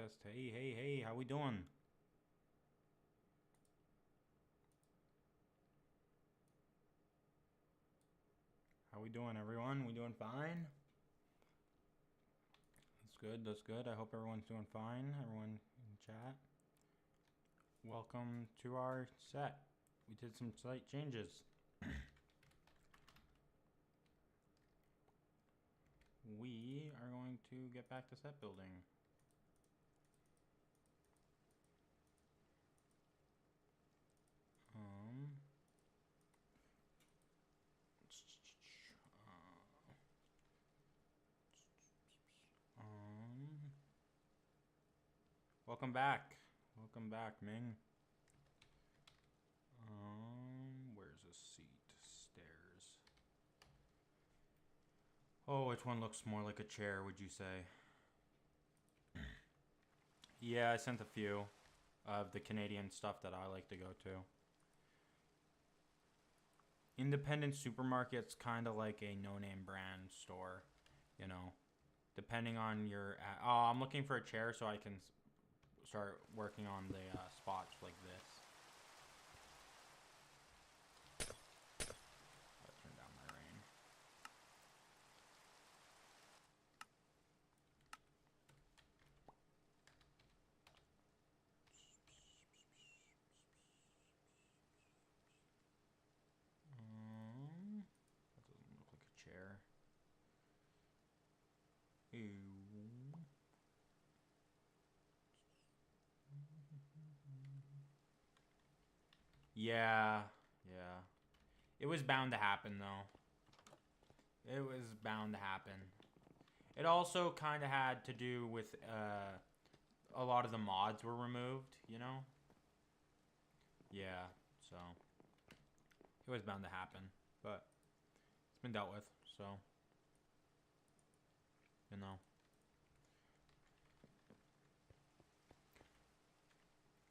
test. Hey, how we doing? How we doing, everyone? We doing fine? That's good. I hope everyone's doing fine. Everyone in chat. Welcome to our set. We did some slight changes. We are going to get back to set building. Welcome back. Welcome back, Ming. Where's a seat? Stairs. Oh, which one looks more like a chair, would you say? Yeah, I sent a few of the Canadian stuff that I like to go to. Independent supermarket's kind of like a no-name brand store, you know. Depending on your... Oh, I'm looking for a chair so I can start working on the spots like this. I'll turn down my rain. That doesn't look like a chair. Ew. Yeah. It was bound to happen, though. It was bound to happen. It also kind of had to do with a lot of the mods were removed, you know? Yeah, so it was bound to happen, but it's been dealt with, so, you know.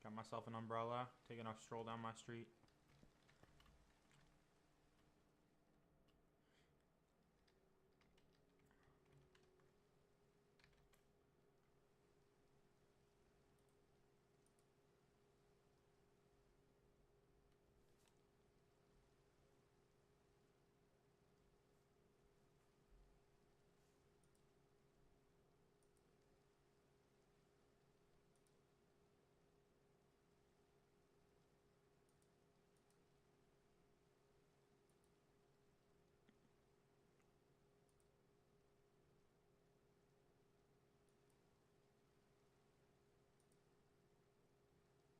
Got myself an umbrella, taking a stroll down my street.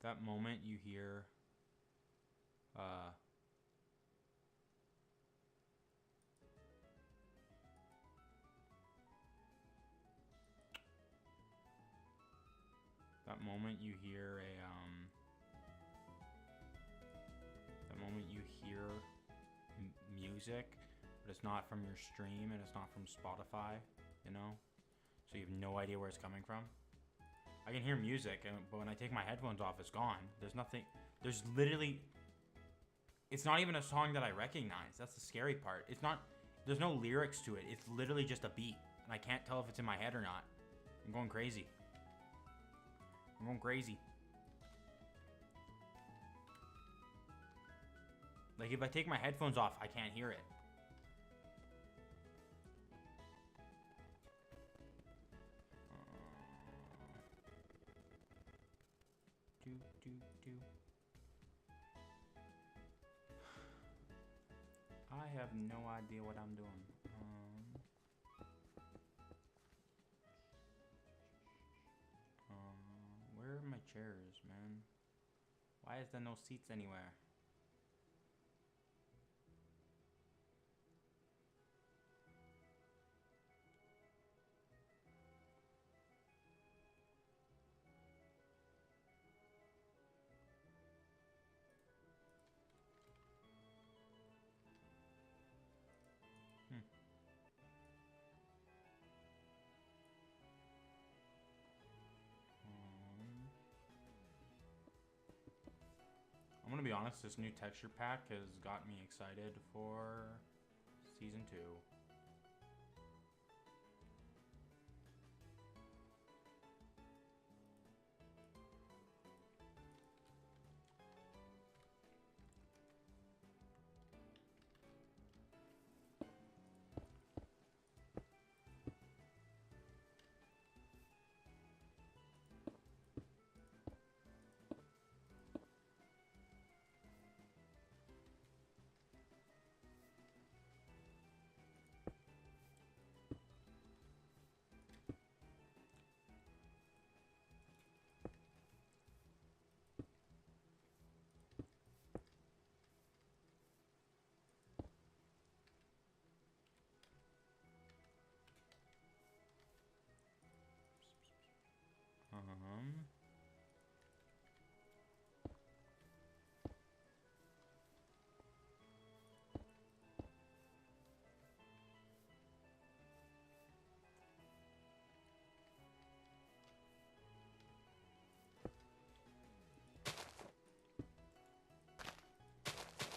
That moment you hear that moment you hear music, but it's not from your stream and it's not from Spotify, you know, so you have no idea where it's coming from. I can hear music, but when I take my headphones off, it's gone. There's nothing. There's literally... It's not even a song that I recognize. That's the scary part. It's not... There's no lyrics to it. It's literally just a beat. And I can't tell if it's in my head or not. I'm going crazy. I'm going crazy. Like, if I take my headphones off, I can't hear it. I have no idea what I'm doing. Where are my chairs, man? Why is there no seats anywhere? I'm gonna be honest, this new texture pack has got me excited for Season 2.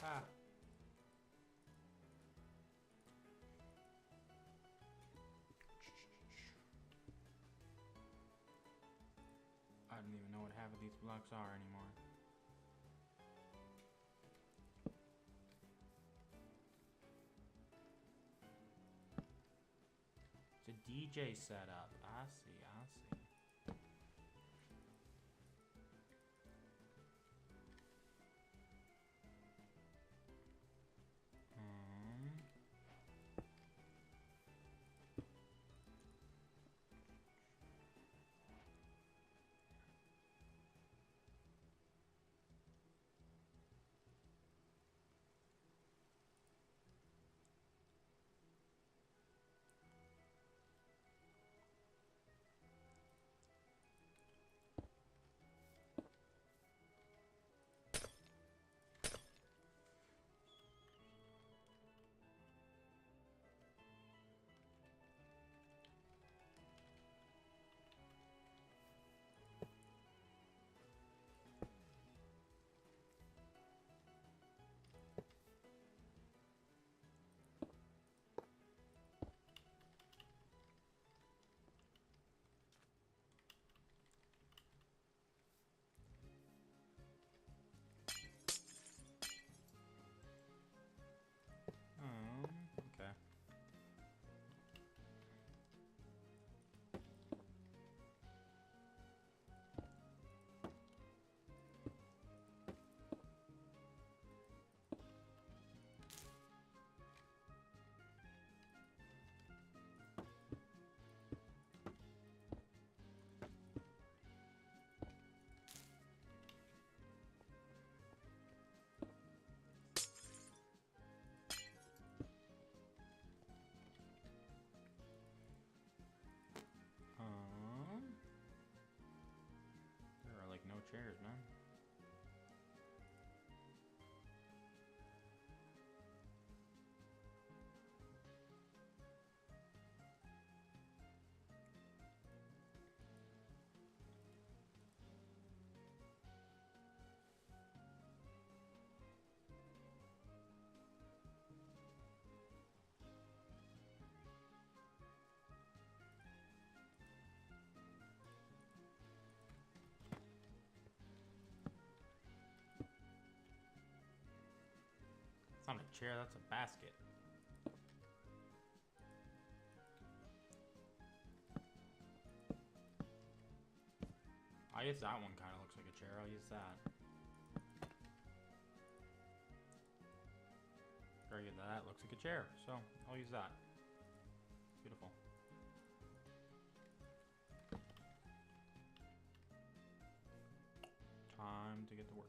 Ah. I don't even know what half of these blocks are anymore. It's a DJ setup. I see, I see. Okay. There are like no chairs, man. It's not a chair, that's a basket. I guess that one kind of looks like a chair. I'll use that. Or yeah, that looks like a chair, so I'll use that. Beautiful. Time to get to work.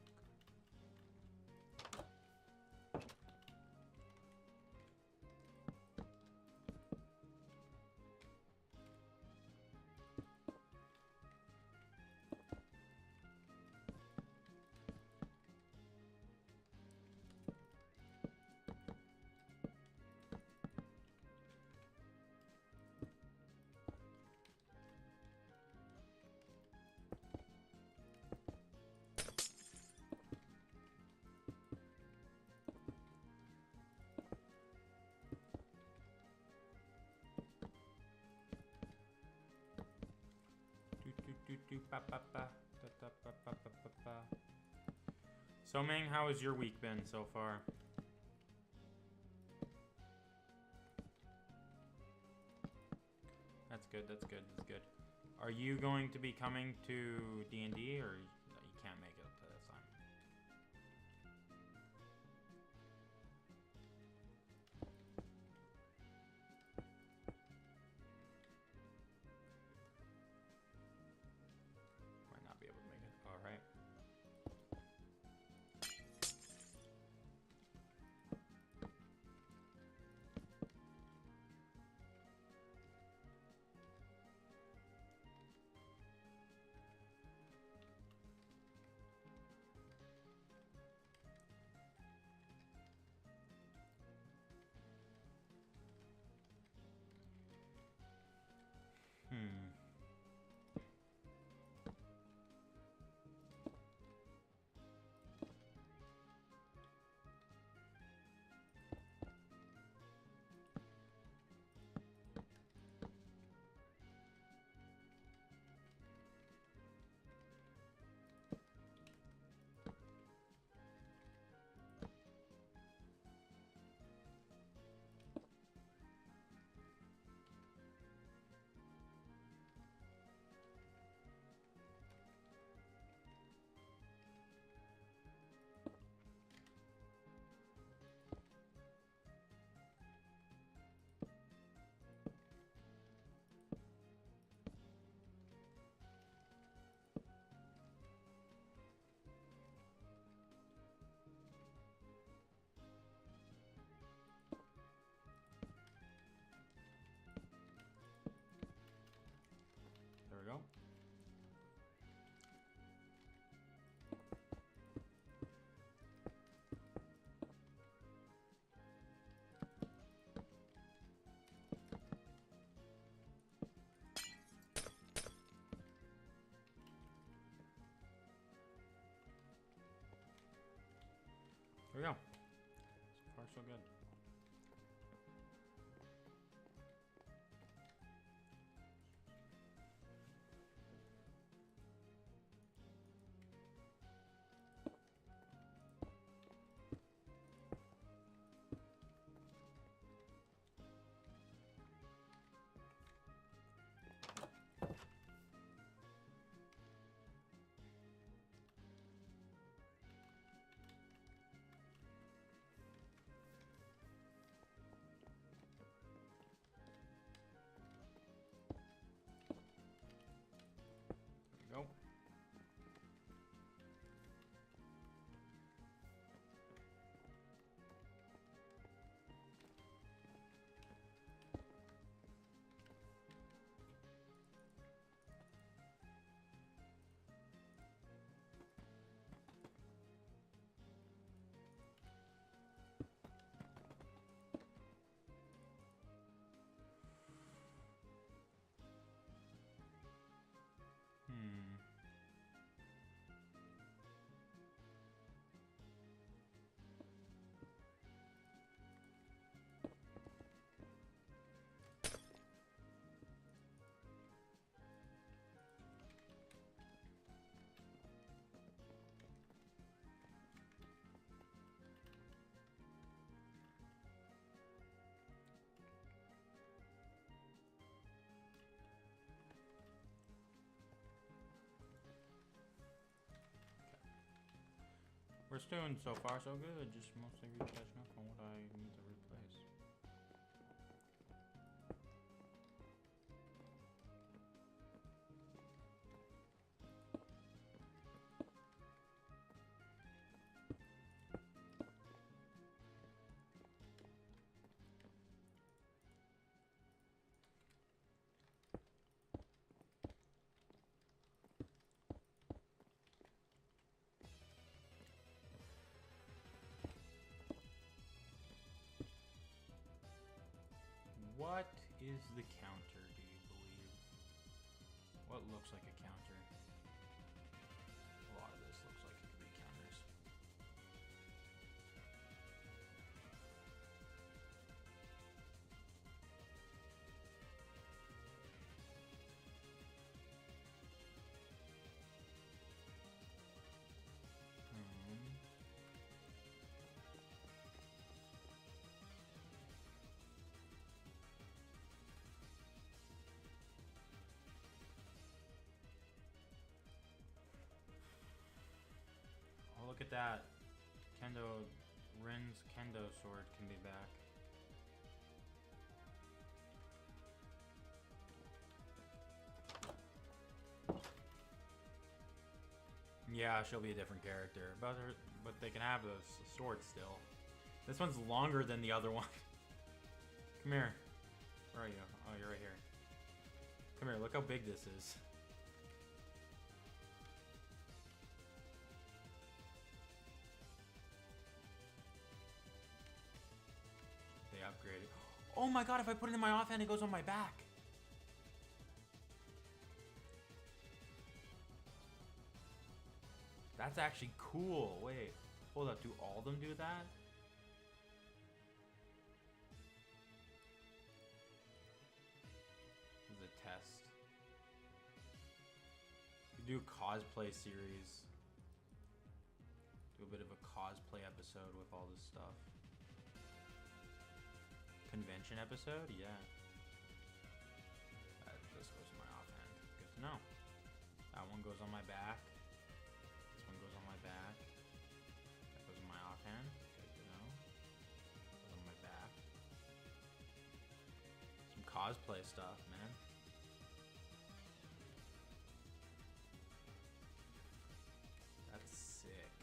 So Ming, how has your week been so far? That's good, that's good, that's good. Are you going to be coming to D&D, or you can't make it up to this time? Might not be able to make it. All right. There we go. So far, so good. Go. We're doing so far so good, just mostly catching up on what I need to replace. What is the counter, do you believe? What looks like a counter? A lot of this looks like it could be counters. Oh, look at that. Rin's kendo sword can be back. Yeah, she'll be a different character, but they can have those swords still. This one's longer than the other one. Come here. Where are you? Oh, you're right here. Come here, look how big this is. They upgraded. Oh my god, if I put it in my offhand, it goes on my back. That's actually cool. Wait, hold up. Do all of them do that? This is a test. We do cosplay series. Do a bit of a cosplay episode with all this stuff. Convention episode? Yeah. This goes in my offhand. Good to know. That one goes on my back. This one goes on my back. That goes in my offhand. Good to know. Goes on my back. Some cosplay stuff, man. That's sick.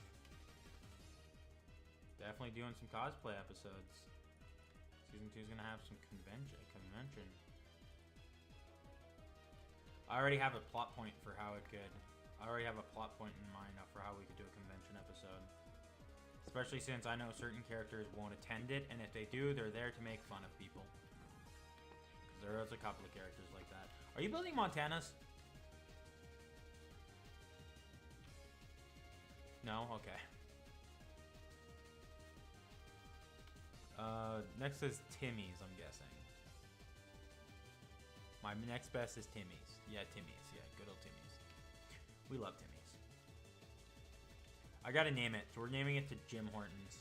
Definitely doing some cosplay episodes. Season 2 is gonna have some convention. I already have a plot point for how it could. I already have a plot point in mind for how we could do a convention episode. Especially since I know certain characters won't attend it, and if they do, they're there to make fun of people. There is a couple of characters like that. Are you building Montanas? No? Okay. next is Timmy's, I'm guessing. My next best is Timmy's. Yeah, Timmy's. Yeah, good old Timmy's. We love Timmy's. I gotta name it. So we're naming it to Jim Hortons.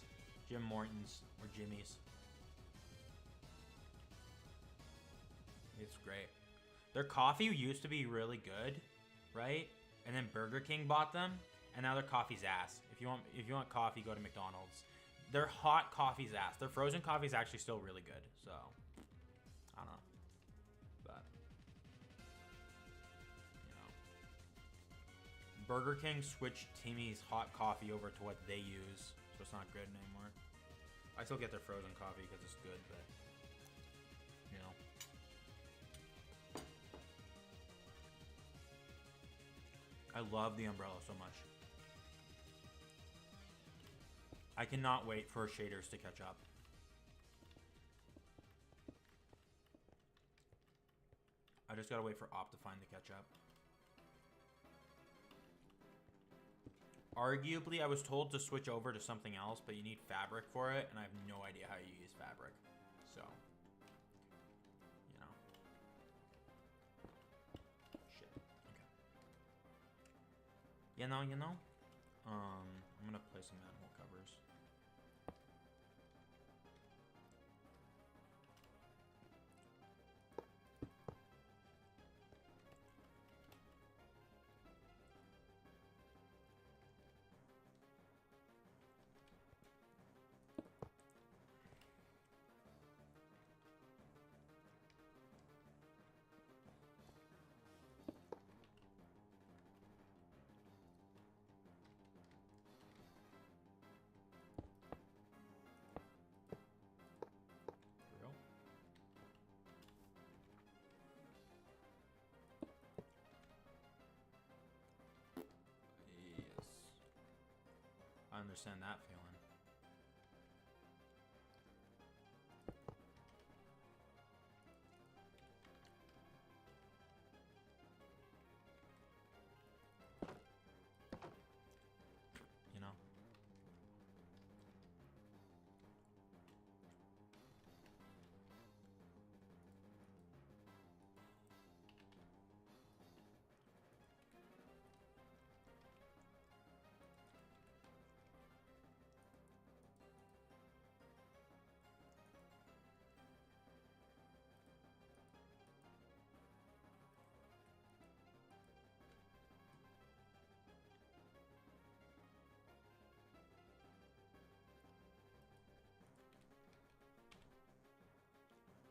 Jim Morton's or Jimmy's. It's great. Their coffee used to be really good, right? And then Burger King bought them, and now their coffee's ass. If you want coffee, go to McDonald's. Their hot coffee's ass. Their frozen coffee is actually still really good. So, I don't know. But, you know. Burger King switched Timmy's hot coffee over to what they use, so it's not good anymore. I still get their frozen coffee because it's good, but, you know. I love the umbrella so much. I cannot wait for shaders to catch up. I just gotta wait for Optifine to catch up. Arguably, I was told to switch over to something else, but you need Fabric for it, and I have no idea how you use Fabric. So, you know. Shit. Okay. You know. I'm gonna play some animal covers. I understand that feeling. You know?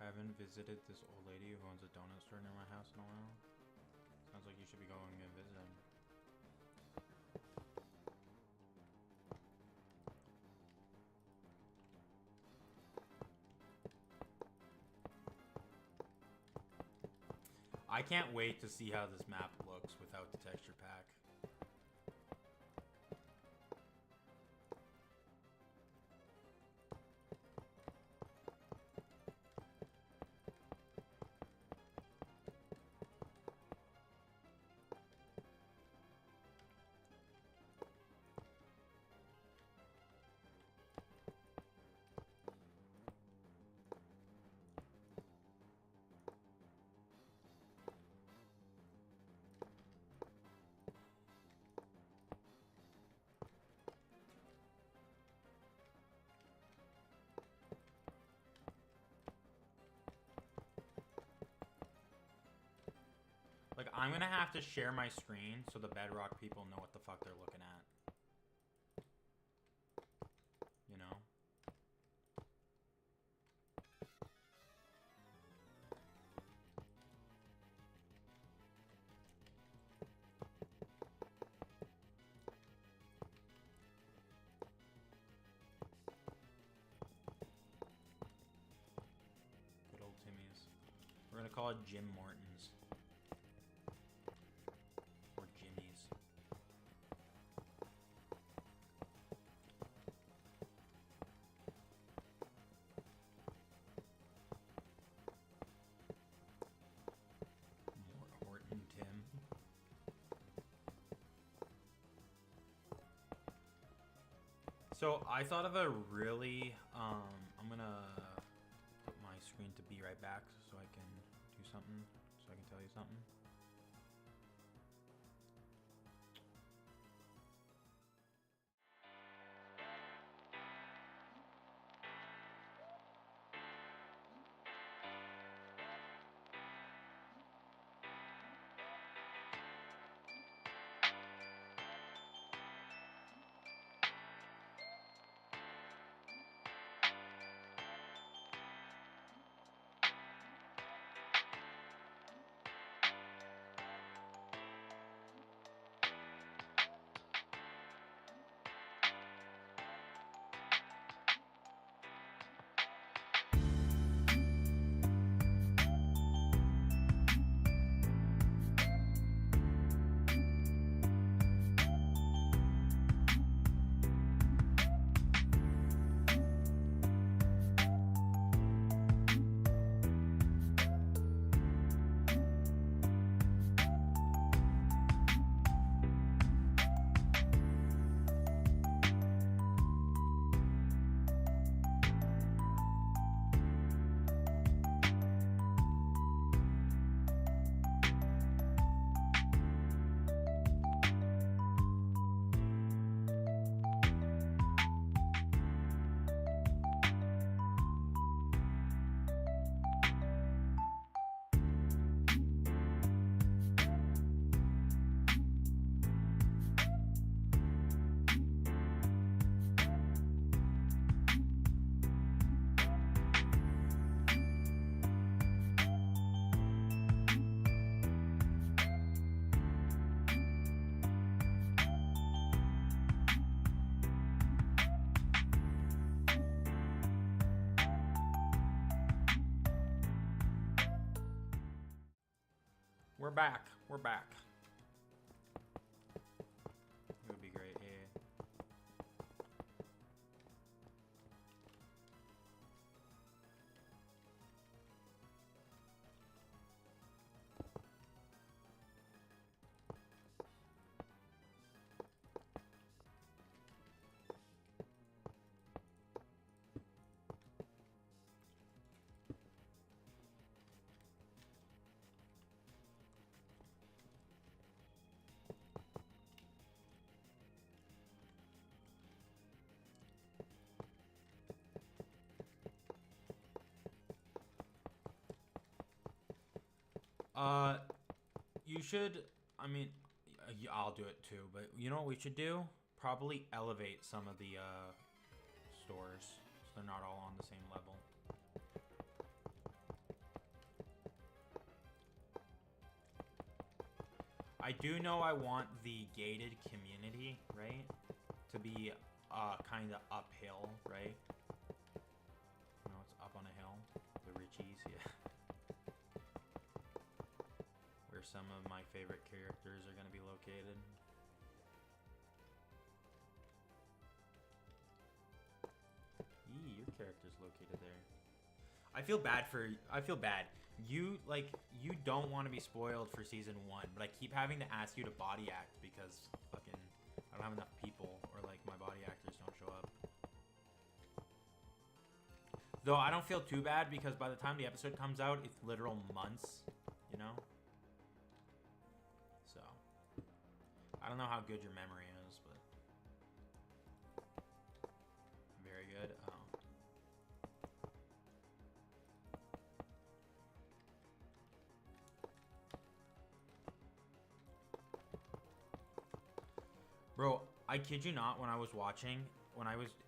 I haven't visited this old lady who owns a donut store near my house in a while. Sounds like you should be going and visiting. I can't wait to see how this map looks without the texture pack. Like, I'm gonna have to share my screen so the Bedrock people know what the fuck they're looking at. You know? Good old Timmy's. We're gonna call it Jim Morton's. So I thought of a really, I'm gonna screen to be right back so I can do something, so I can tell you something. We're back. We're back. It would be great. Yeah. You should, I mean, I'll do it too, but you know what we should do? Probably elevate some of the, stores, so they're not all on the same level. I do know I want the gated community, right, to be, kind of uphill, right? No, it's up on a hill. The Richies, yeah. Where some of my favorite characters are going to be located. Yee, your character's located there. I feel bad. You, like, you don't want to be spoiled for season 1, but I keep having to ask you to body act because fucking I don't have enough people, or like my body actors don't show up. Though I don't feel too bad because by the time the episode comes out, it's literal months, you know? So, I don't know how good your memory is, but very good. Oh. Bro, I kid you not, when I was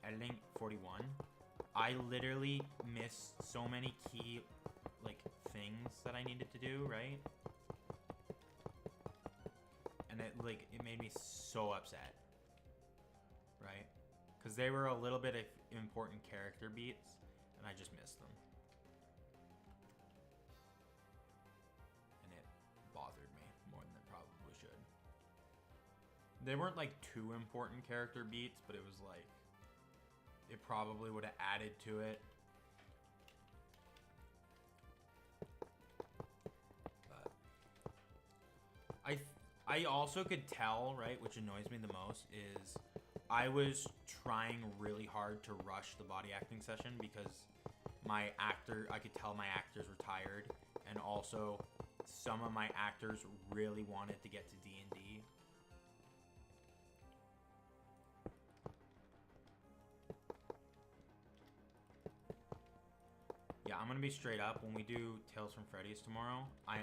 editing 41, I literally missed so many key, like, things that I needed to do, right? And it made me so upset, right? Because they were a little bit of important character beats, and I just missed them. And it bothered me more than it probably should. They weren't, like, too important character beats, but it was, like, it probably would have added to it. But I also could tell, right, which annoys me the most, is I was trying really hard to rush the body acting session because I could tell my actors were tired, and also some of my actors really wanted to get to D&D. Yeah, I'm gonna be straight up. When we do Tales from Freddy's tomorrow, I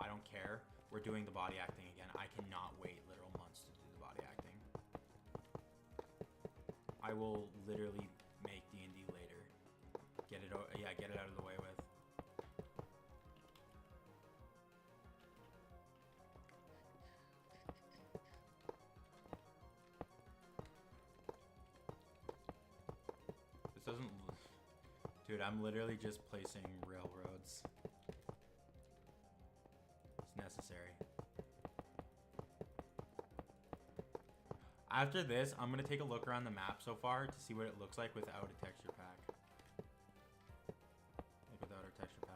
don't care. We're doing the body acting again. I cannot wait literal months to do the body acting. I will literally make D&D later. Get it out of the way with. This doesn't... Dude, I'm literally just placing railroads. It's necessary. After this, I'm going to take a look around the map so far to see what it looks like without a texture pack. Like without our texture pack.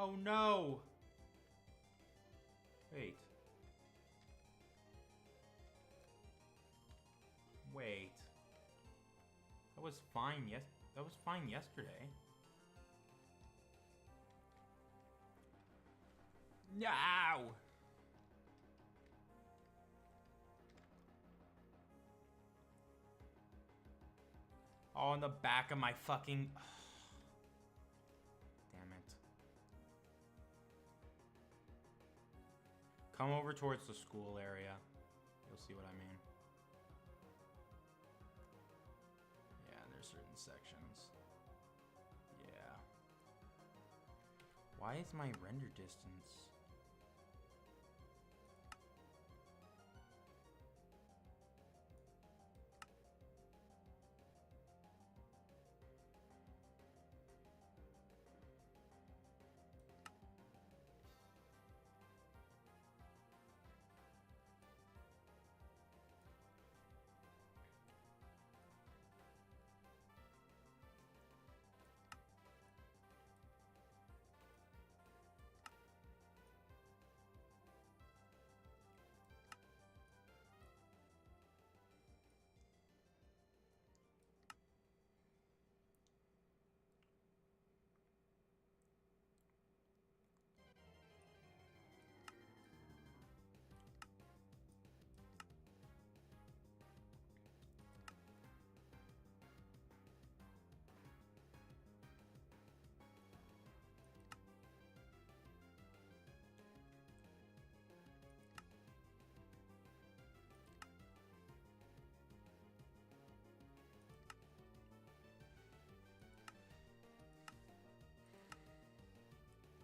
Oh no! Wait. Wait. That was fine, yes. That was fine yesterday. No! Oh, on the back of my fucking... Damn it. Come over towards the school area. You'll see what I mean. Yeah, there's certain sections. Yeah. Why is my render distance...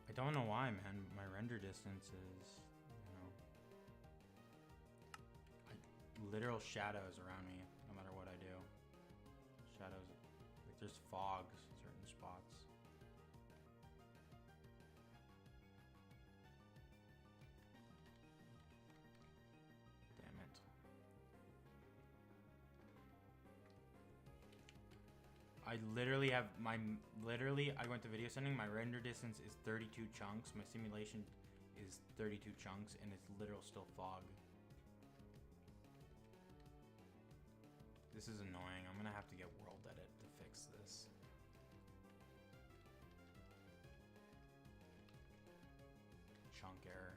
I don't know why, man. My render distance is, you know, literal shadows around me, no matter what I do. Shadows, like there's fogs in certain spots. Damn it. I literally have my, I went to video sending, my render distance is 32 chunks, my simulation is 32 chunks, and it's literal still fog. This is annoying. I'm gonna have to get world edit to fix this. Chunk error.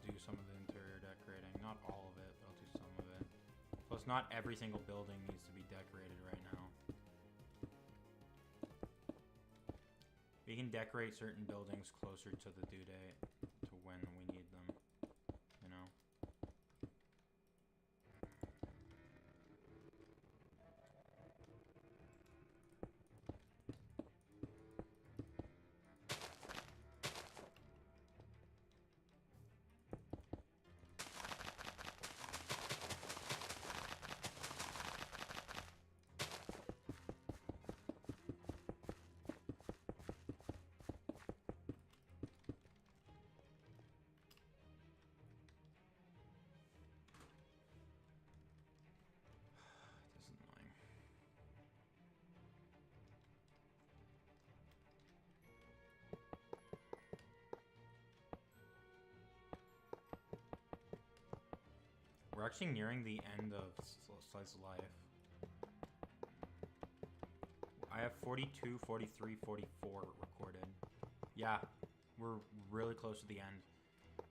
do some of the interior decorating. Not all of it, but I'll do some of it. Plus, not every single building needs to be decorated right now. We can decorate certain buildings closer to the due date, to when we need them, you know? This is annoying. We're actually nearing the end of Slice of Life. I have 42, 43, 44 recorded. Yeah, we're really close to the end.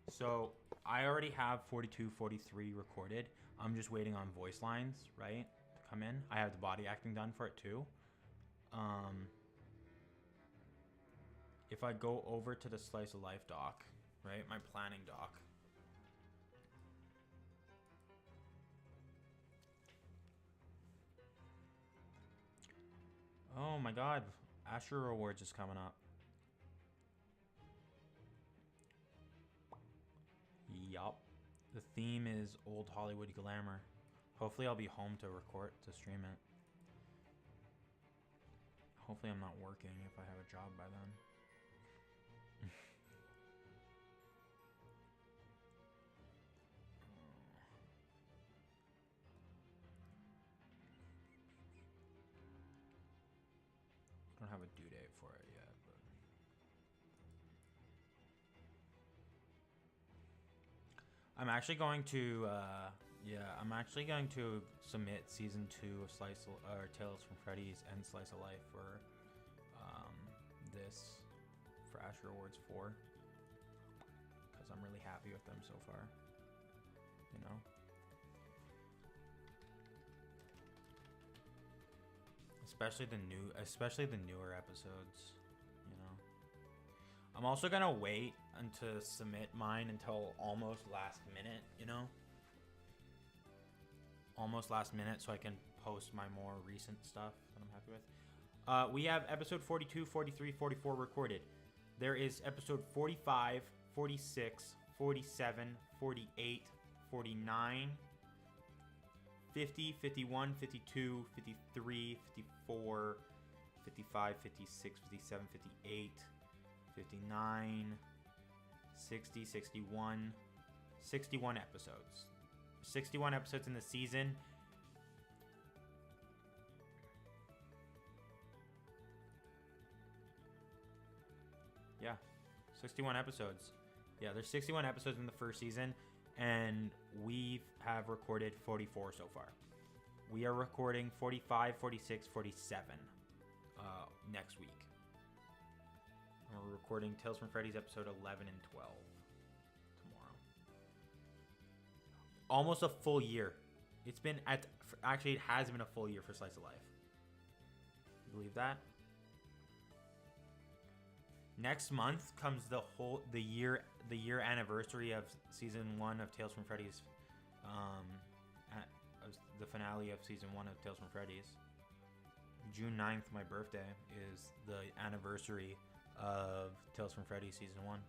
So I already have 42, 43 recorded. I'm just waiting on voice lines, right, to come in. I have the body acting done for it too. If I go over to the Slice of Life doc, right, my planning doc. Oh my god, Asher Awards is coming up. Yup. The theme is old Hollywood glamour. Hopefully I'll be home to record, to stream it. Hopefully I'm not working if I have a job by then. I don't have a due date for it yet, but I'm actually going to I'm actually going to submit season 2 of Tales from Freddy's and Slice of Life for Asher Awards 4, because I'm really happy with them so far, you know. Especially the newer episodes, you know. I'm also gonna wait to submit mine until almost last minute, you know. Almost last minute, so I can post my more recent stuff that I'm happy with. We have episode 42, 43, 44 recorded. There is episode 45, 46, 47, 48, 49, 50, 51, 52, 53, 54, 55, 56, 57, 58, 59, 60, 61, 61 episodes. 61 episodes in the season. Yeah, 61 episodes. Yeah, there's 61 episodes in the first season, and we have recorded 44 so far. We are recording 45, 46, 47 next week. And we're recording Tales from Freddy's episode 11 and 12 tomorrow. Almost a full year. It's been actually it has been a full year for Slice of Life. You believe that? Next month comes the year anniversary of season 1 of Tales from Freddy's, the finale of season 1 of Tales from Freddy's. June 9th, my birthday, is the anniversary of Tales from Freddy's season 1,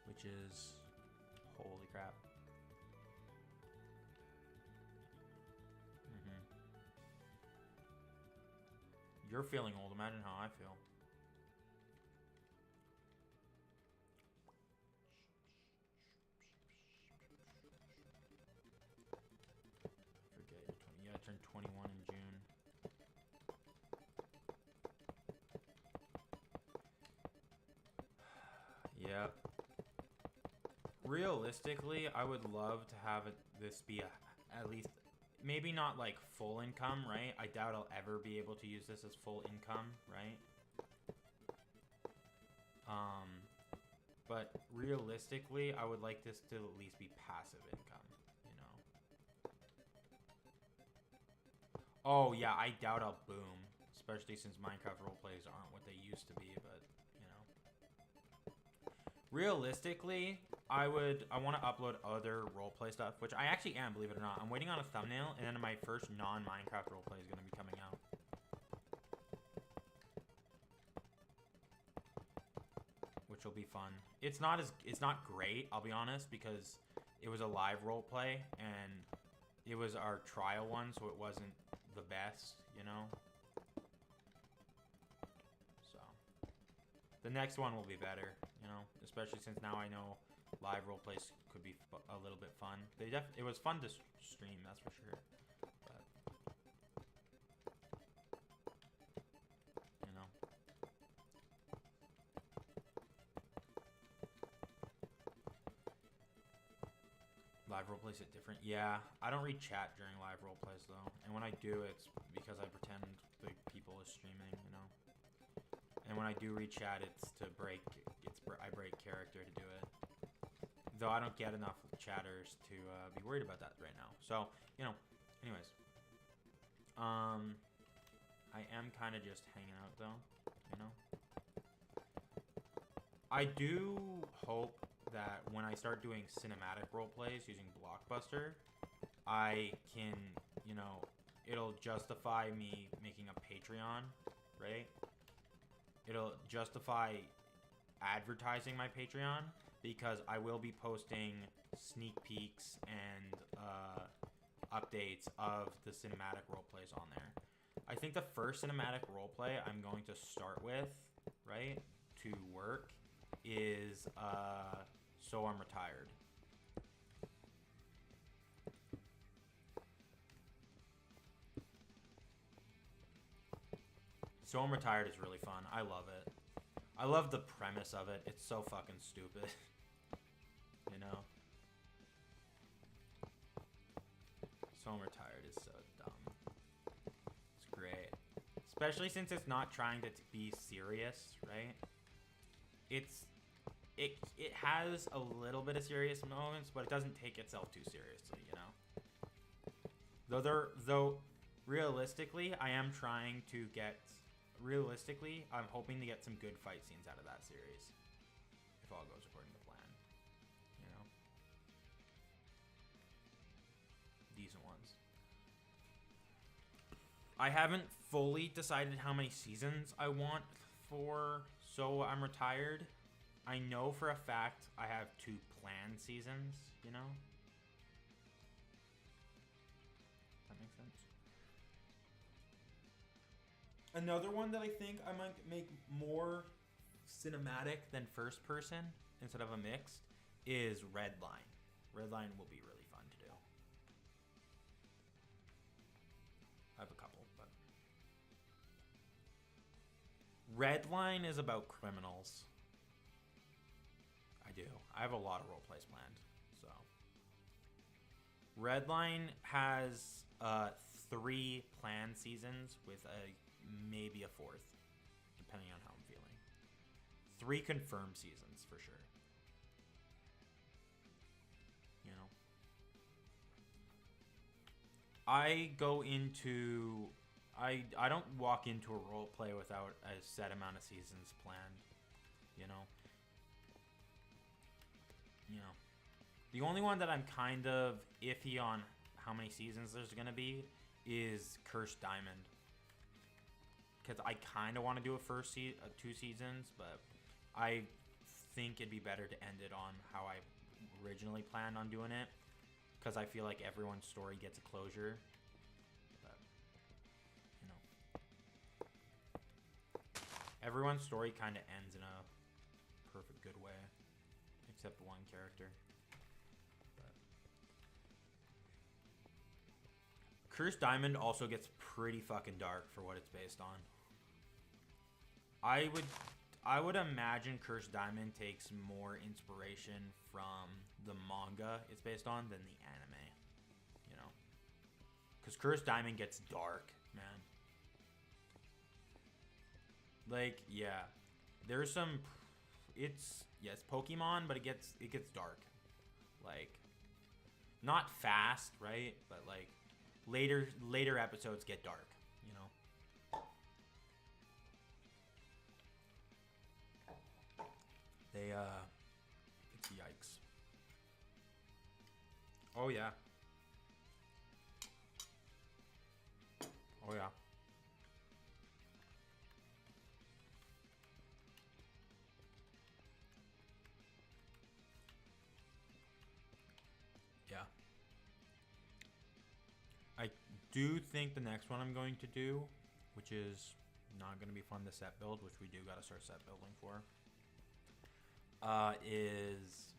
which is holy crap. You're feeling old. Imagine how I feel. Forget you're 20. Yeah, I turned 21 in June. Yep. Realistically, I would love to have this be at least, maybe not like full income, right? I doubt I'll ever be able to use this as full income, right? But realistically, I would like this to at least be passive income, you know. Oh yeah, I doubt I'll boom, especially since Minecraft roleplays aren't what they used to be, but you know. Realistically, I want to upload other roleplay stuff, which I actually am, believe it or not. I'm waiting on a thumbnail, and then my first non-Minecraft roleplay is going to be coming out. Which will be fun. It's not great, I'll be honest, because it was a live roleplay, and it was our trial one, so it wasn't the best, you know? So, the next one will be better, you know? Especially since now I know live roleplays could be a little bit fun. It was fun to stream, that's for sure. But, you know. Live roleplays hit different. Yeah, I don't read chat during live roleplays though, and when I do, it's because I pretend the people is streaming, you know. And when I do read chat, it's to break. I break character to do it. Though I don't get enough chatters to be worried about that right now. So you know. Anyways, I am kind of just hanging out though, you know. I do hope that when I start doing cinematic roleplays using Blockbuster, I can, you know, it'll justify me making a Patreon, right? It'll justify advertising my Patreon because I will be posting sneak peeks and updates of the cinematic roleplays on there. I think the first cinematic roleplay I'm going to start with, right, to work is So I'm Retired. So I'm Retired is really fun. I love it. I love the premise of it. It's so fucking stupid. You know? So I'm Retired is so dumb. It's great. Especially since it's not trying to be serious, right? It has a little bit of serious moments, but it doesn't take itself too seriously, you know? Though realistically, I'm hoping to get some good fight scenes out of that series. If all goes according to plan. You know? Decent ones. I haven't fully decided how many seasons I want for So I'm Retired. I know for a fact I have 2 planned seasons, you know? That makes sense. Another one that I think I might make more cinematic than first person instead of a mixed is Redline. Redline will be really fun to do. I have a couple, but Redline is about criminals. I do. I have a lot of roleplays planned. So Redline has 3 planned seasons with maybe a 4th, depending on how I'm feeling. 3 confirmed seasons for sure. You know, I don't walk into a roleplay without a set amount of seasons planned. You know. The only one that I'm kind of iffy on how many seasons there's gonna be is Cursed Diamond. Because I kind of want to do a 2 seasons, but I think it'd be better to end it on how I originally planned on doing it. Because I feel like everyone's story gets a closure. But, you know. Everyone's story kind of ends in a perfect good way. Except one character. But Cursed Diamond also gets pretty fucking dark for what it's based on. I would imagine Cursed Diamond takes more inspiration from the manga it's based on than the anime. You know? Because Cursed Diamond gets dark, man. Like, yeah. There's some it's Pokemon, but it gets dark. Like, not fast, right? But like later episodes get dark, you know. They it's yikes. Oh yeah. Oh yeah. Yeah. I do think the next one I'm going to do, which is not going to be fun to set build, which we do got to start set building for, is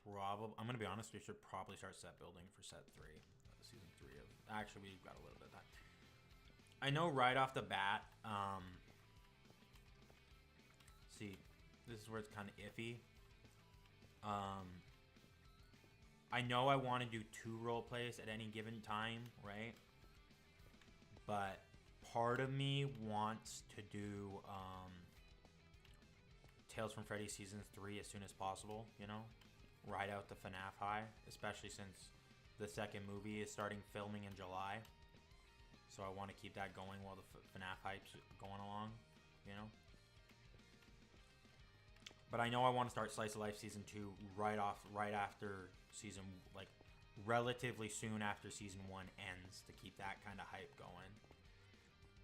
probably, I'm going to be honest, we should probably start set building for set 3, season 3 of, actually we've got a little bit of time. I know right off the bat, see, this is where it's kind of iffy. I know I want to do 2 role plays at any given time, right? But part of me wants to do Tales from Freddy Season 3 as soon as possible, you know? Ride out the FNAF high, especially since the second movie is starting filming in July. So I want to keep that going while the FNAF hype's going along, you know? But I know I want to start Slice of Life Season 2 right after season, like, relatively soon after Season 1 ends to keep that kind of hype going.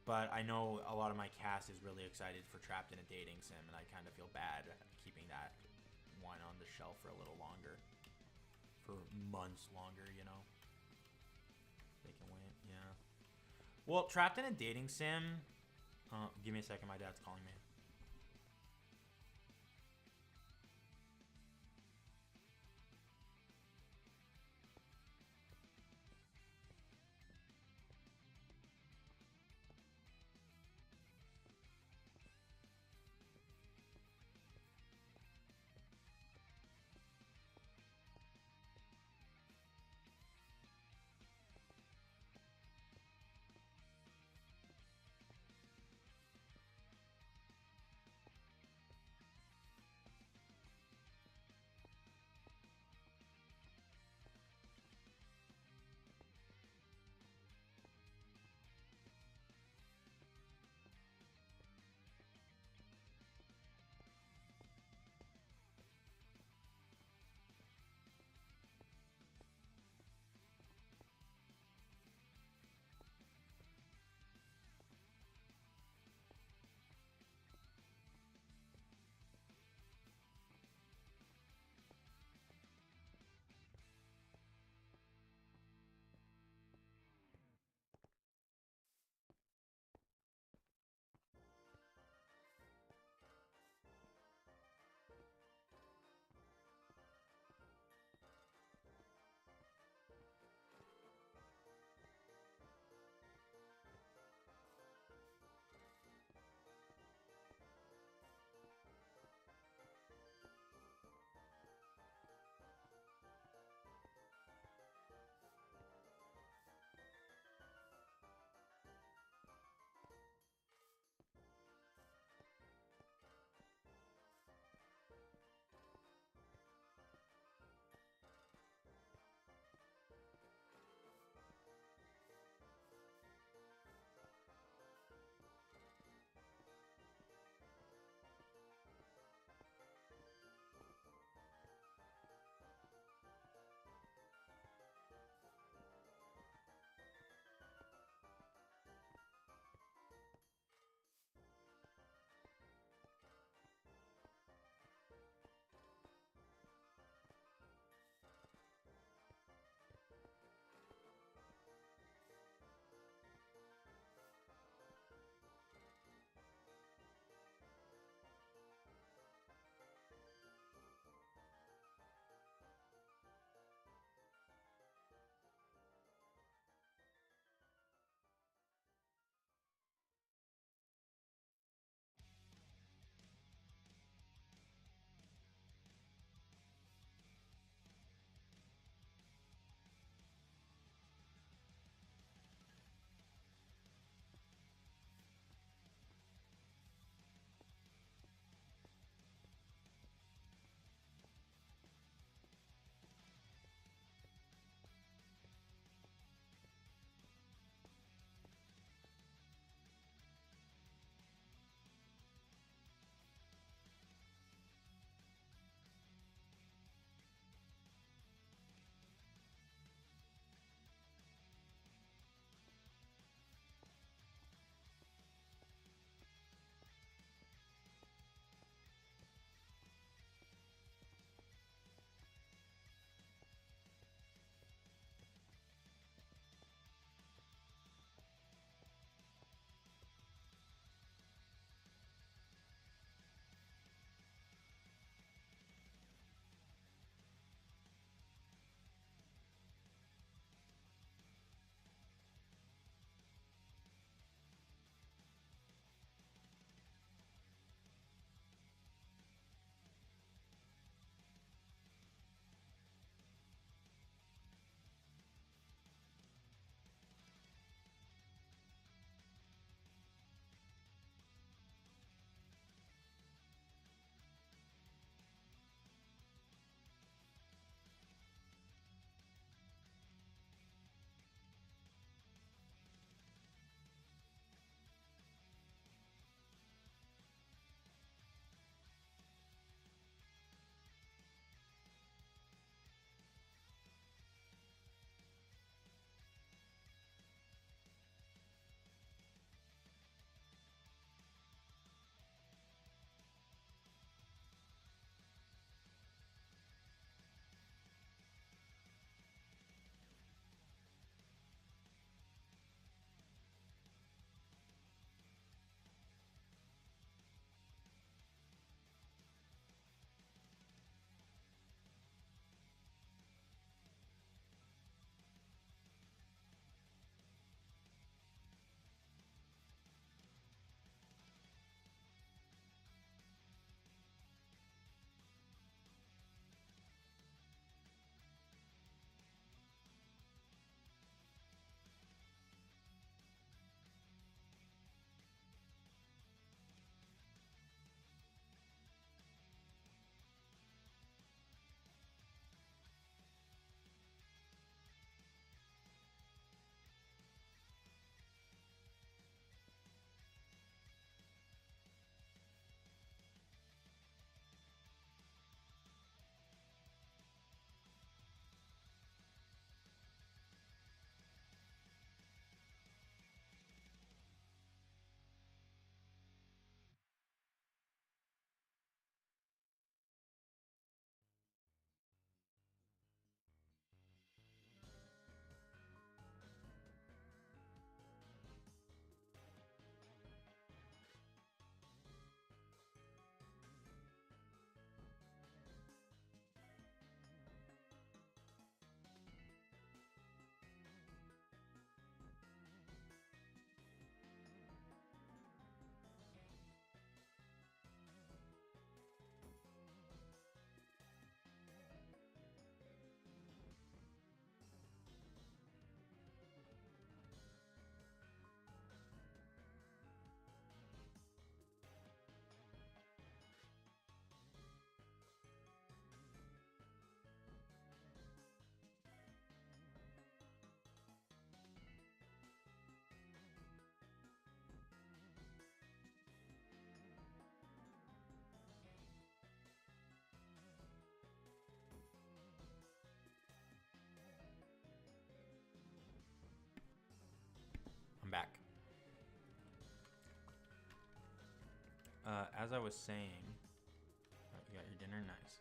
But I know a lot of my cast is really excited for Trapped in a Dating Sim, and I kind of feel bad keeping that one on the shelf for a little longer. For months longer, you know? They can wait, yeah. Well, Trapped in a Dating Sim... give me a second, my dad's calling me. as I was saying, oh, you got your dinner, nice.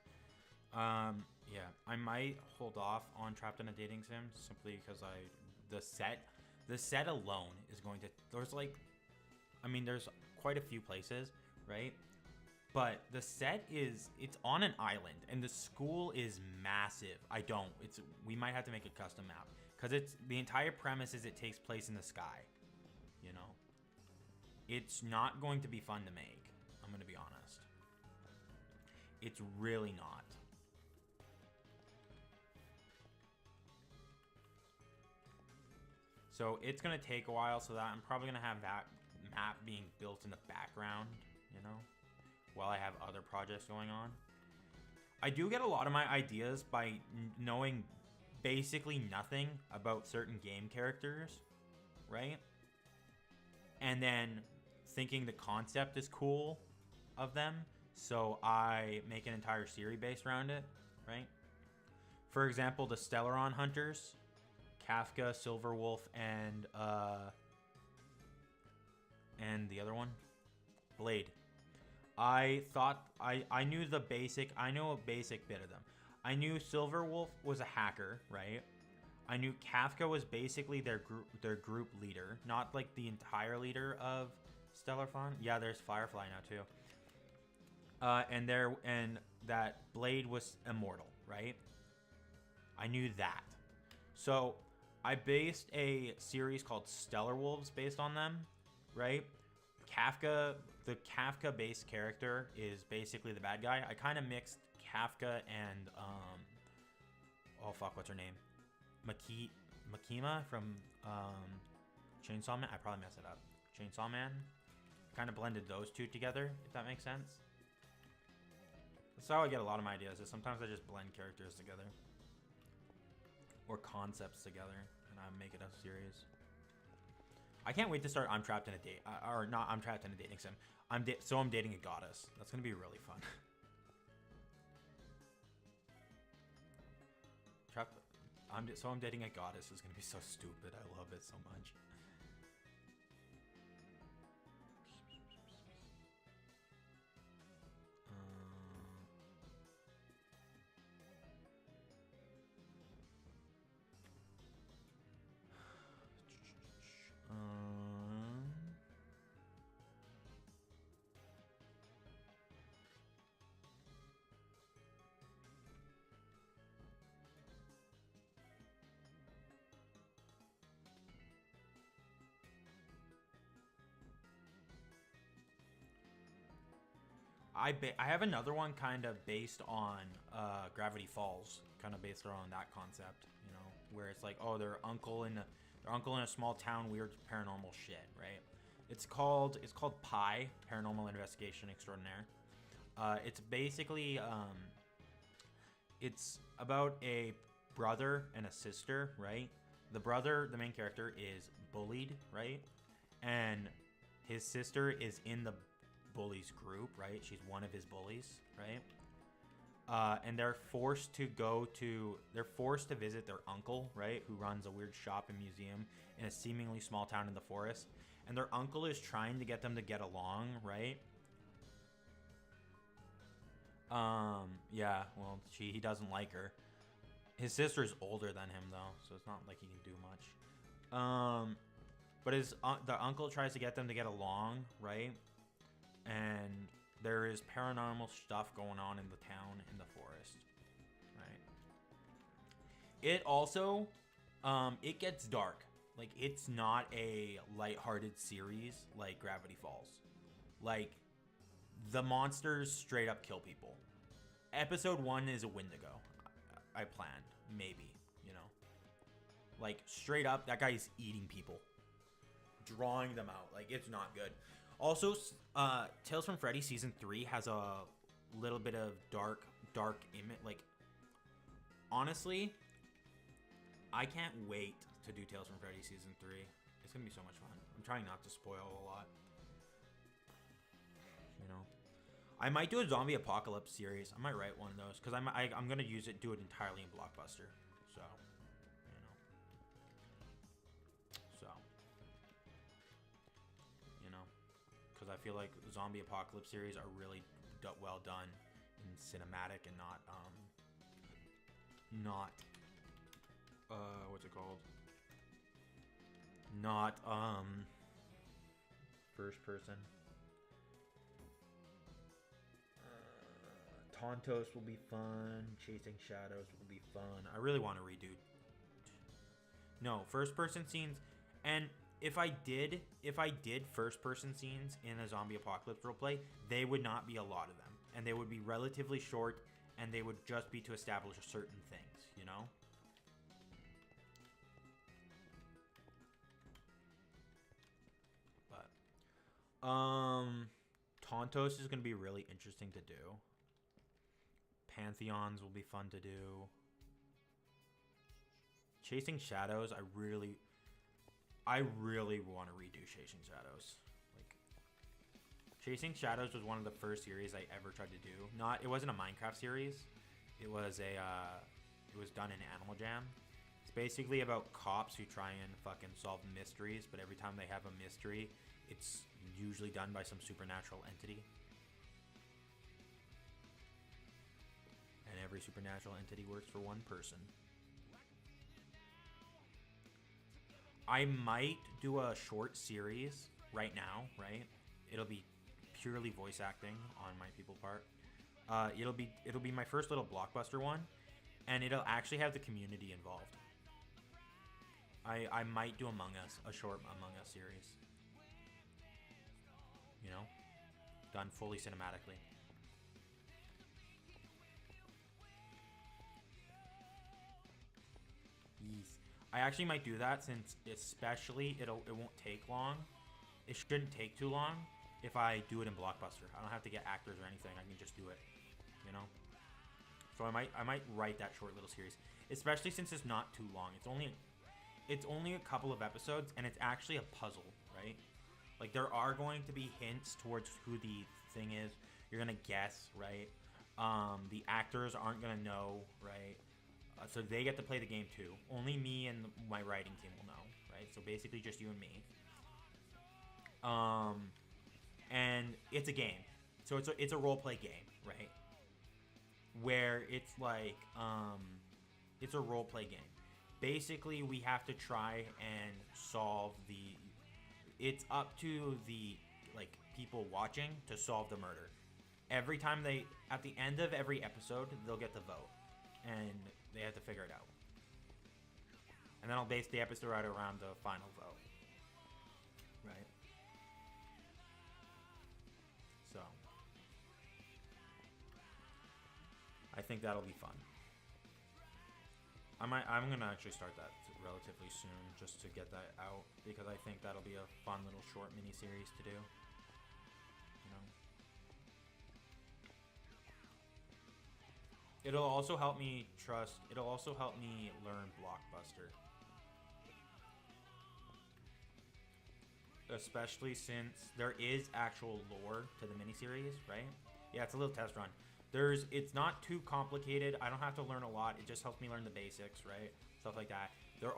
Yeah, I might hold off on Trapped in a Dating Sim simply because the set alone is going to. There's quite a few places, right? But the set it's on an island, and the school is massive. We might have to make a custom map because the entire premise is it takes place in the sky. You know, it's not going to be fun to make. I'm gonna be honest. It's really not. So it's gonna take a while. So that I'm probably gonna have that map being built in the background. You know, while I have other projects going on. I do get a lot of my ideas by knowing basically nothing about certain game characters, right? And then thinking the concept is cool of them, so I make an entire series based around it, right? For example, the Stellaron Hunters, Kafka, Silverwolf, and the other one, Blade. I thought I knew a basic bit of them. I knew Silverwolf was a hacker, right? I knew Kafka was basically their group leader, not like the entire leader of Stellar Fawn. Yeah, there's Firefly now too. And that Blade was immortal, right? I knew that. So I based a series called Stellar Wolves based on them, right? The Kafka-based character is basically the bad guy. I kind of mixed Kafka and what's her name? Makima from Chainsaw Man. I probably messed it up. Chainsaw Man. Kind of blended those two together, if that makes sense. That's how I get a lot of my ideas. Is sometimes I just blend characters together or concepts together, and I make it a series. I can't wait to start I'm Trapped in a Date. Or not I'm Trapped in a Dating Sim. I'm dating a goddess. That's going to be really fun. I'm dating a goddess is going to be so stupid. I love it so much. I have another one kind of based on Gravity Falls, kind of based around that concept, you know, where it's like, oh, their uncle in a small town, weird paranormal shit, right? It's called Pi, Paranormal Investigation Extraordinaire. It's basically it's about a brother and a sister, right? The brother, the main character, is bullied, right? And his sister is in the bullies group, right? She's one of his bullies, right? And they're forced to visit their uncle, right? Who runs a weird shop and museum in a seemingly small town in the forest. And their uncle is trying to get them to get along, right? Yeah, well, he doesn't like her. His sister's older than him, though, so it's not like he can do much. But the uncle tries to get them to get along, right? And there is paranormal stuff going on in the town, in the forest, right? It also, it gets dark. Like, it's not a lighthearted series like Gravity Falls. Like, the monsters straight up kill people. Episode 1 is a Wendigo. I planned, maybe, you know. Like, straight up, that guy's eating people. Drawing them out. Like, it's not good. Also, Tales from Freddy Season 3 has a little bit of dark image. Like, honestly, I can't wait to do Tales from Freddy Season 3. It's going to be so much fun. I'm trying not to spoil a lot. You know? I might do a zombie apocalypse series. I might write one of those. Because I'm going to do it entirely in Blockbuster. So, you know. because I feel like zombie apocalypse series are really well done in cinematic and not what's it called? Not first person. Tontos will be fun. Chasing Shadows will be fun. I really want to redo. No, first person scenes, and if I did first person scenes in a zombie apocalypse roleplay, they would not be a lot of them, and they would be relatively short, and they would just be to establish certain things, you know? But Tontos is going to be really interesting to do. Pantheons will be fun to do. Chasing Shadows, I really want to redo Chasing Shadows. Like, Chasing Shadows was one of the first series I ever tried to do. It wasn't a Minecraft series. It was done in Animal Jam. It's basically about cops who try and fucking solve mysteries, but every time they have a mystery, it's usually done by some supernatural entity. And every supernatural entity works for one person. I might do a short series right now, right? It'll be purely voice acting on my people's part. It'll be my first little blockbuster one, and it'll actually have the community involved. I might do Among Us, a short Among Us series. You know? Done fully cinematically. I actually might do that since especially it won't take long. It shouldn't take too long if I do it in Blockbuster. I don't have to get actors or anything. I can just do it, you know? So I might write that short little series, especially since it's not too long. It's only a couple of episodes, and it's actually a puzzle, right? Like, there are going to be hints towards who the thing is. You're gonna guess, right? The actors aren't gonna know, right? So they get to play the game too. Only me and my writing team will know, right? So basically just you and me. And it's a game. So it's a role play game, right? Where it's like, it's a role play game. Basically, we have to try and solve it's up to the, like, people watching to solve the murder. Every time at the end of every episode, they'll get to vote. And they have to figure it out. And then I'll base the episode right around the final vote. Right? So, I think that'll be fun. I'm gonna actually start that relatively soon just to get that out, because I think that'll be a fun little short mini series to do. You know? It'll also help me learn Blockbuster. Especially since there is actual lore to the miniseries, right? Yeah, it's a little test run. It's not too complicated. I don't have to learn a lot. It just helps me learn the basics, right? Stuff like that. There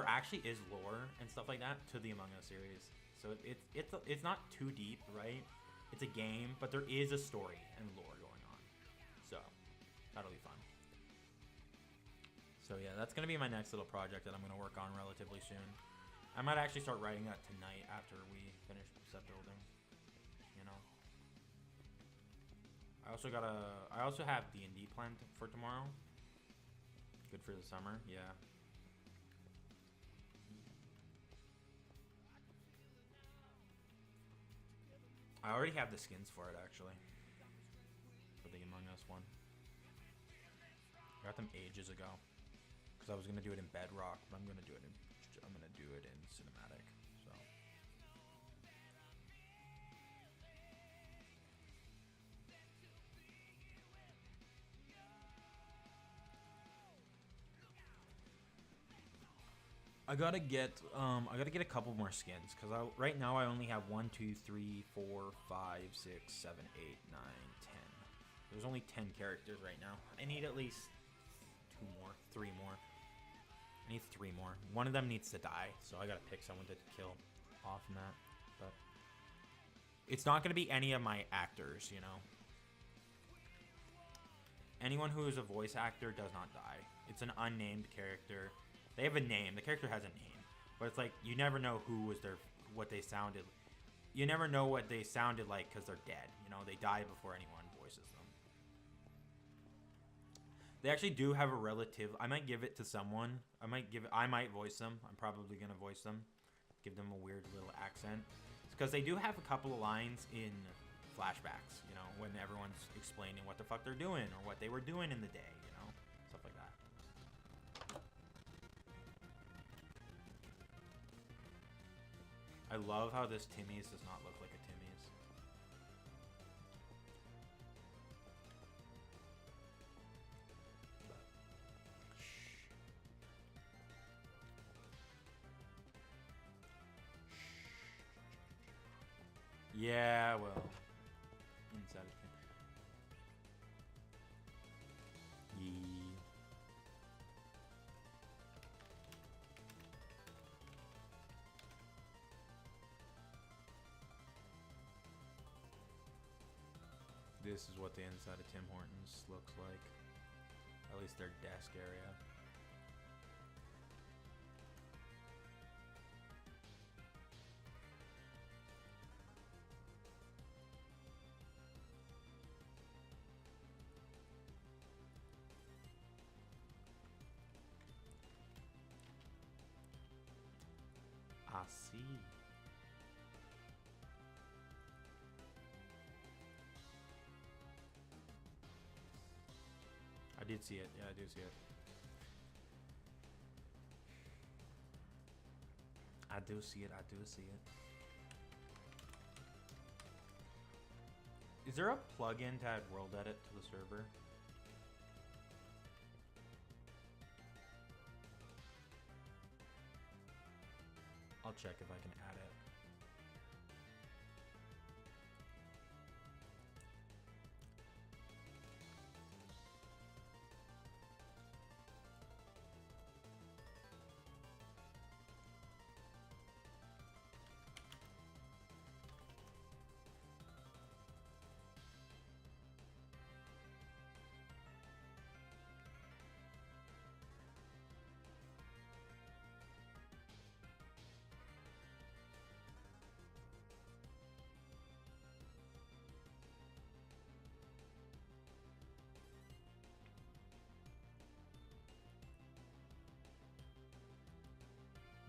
actually is lore and stuff like that to the Among Us series. So it's not too deep, right? It's a game, but there is a story and lore going on. So that'll be fun. So yeah, that's gonna be my next little project that I'm gonna work on relatively soon. I might actually start writing that tonight after we finish set building. You know. I also have D&D planned for tomorrow. Good for the summer, yeah. I already have the skins for it, actually. For the Among Us one. I got them ages ago. Because I was gonna do it in Bedrock, but I'm gonna do it in cinematic. So I gotta get a couple more skins, because right now I only have 1, 2, 3, 4, 5, 6, 7, 8, 9, 10. There's only 10 characters right now. I need at least 3 more. I need 3 more. One of them needs to die, so I gotta pick someone to kill off in that. But It's not going to be any of my actors, you know. Anyone who is a voice actor does not die. It's an unnamed character. They have a name. The character has a name. But it's like, you never know what they sounded. You never know what they sounded like because they're dead. You know, they die before anyone voices them. They actually do have a relative. I might give it to someone. I might voice them. I'm probably going to voice them. Give them a weird little accent. Because they do have a couple of lines in flashbacks, you know, when everyone's explaining what the fuck they're doing or what they were doing in the day, you know, stuff like that. I love how this Timmy's does not look like a Timmy's. Yeah, well, inside of him. Yeah. This is what the inside of Tim Hortons looks like. At least their desk area. I see. I did see it. Yeah, I do see it. I do see it. I do see it. Is there a plugin to add world edit to the server? I'll check if I can add it.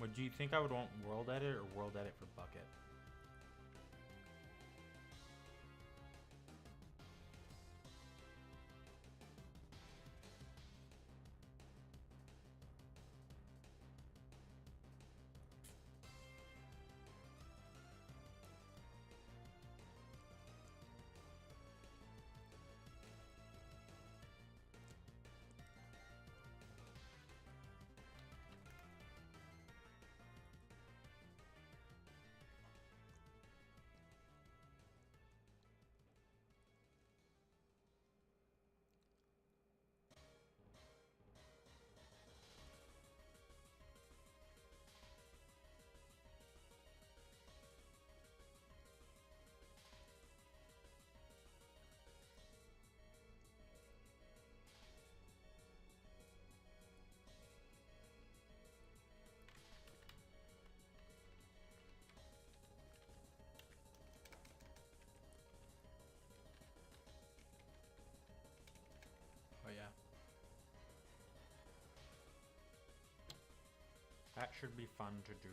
Would you think I would want world edit or world edit for bucket? Oh yeah. That should be fun to do.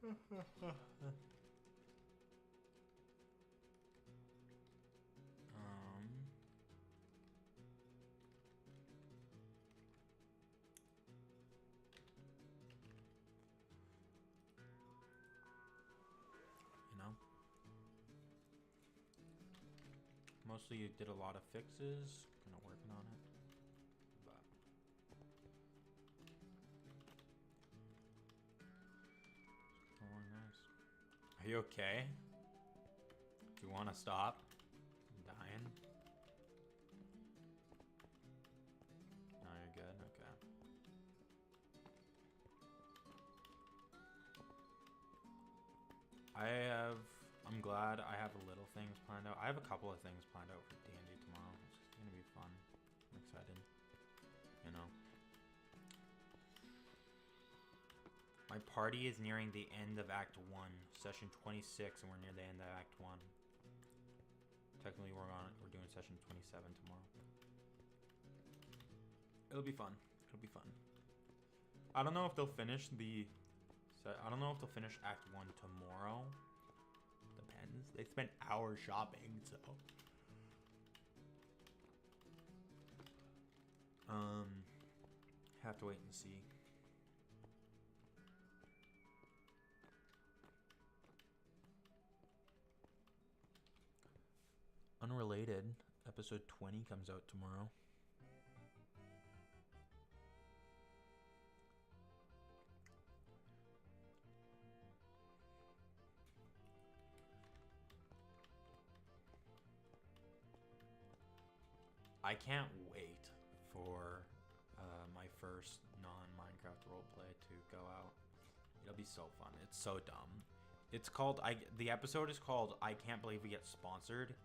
You know, mostly you did a lot of fixes, kind of working on it. But oh, nice. Are you okay? Do you want to stop? I'm dying. No, you're good. Okay. I'm glad I have a little things planned out. I have a couple of things planned out for D&D tomorrow. It's gonna be fun. I'm excited. You know. My party is nearing the end of Act 1, Session 26, and we're near the end of Act 1. Technically, we're doing Session 27 tomorrow. It'll be fun. It'll be fun. I don't know if they'll finish Act 1 tomorrow. Depends. They spent hours shopping, so. Have to wait and see. Unrelated, episode 20 comes out tomorrow. I can't wait for my first non-Minecraft roleplay to go out. It'll be so fun. It's so dumb. It's called, the episode is called I Can't Believe We Get Sponsored,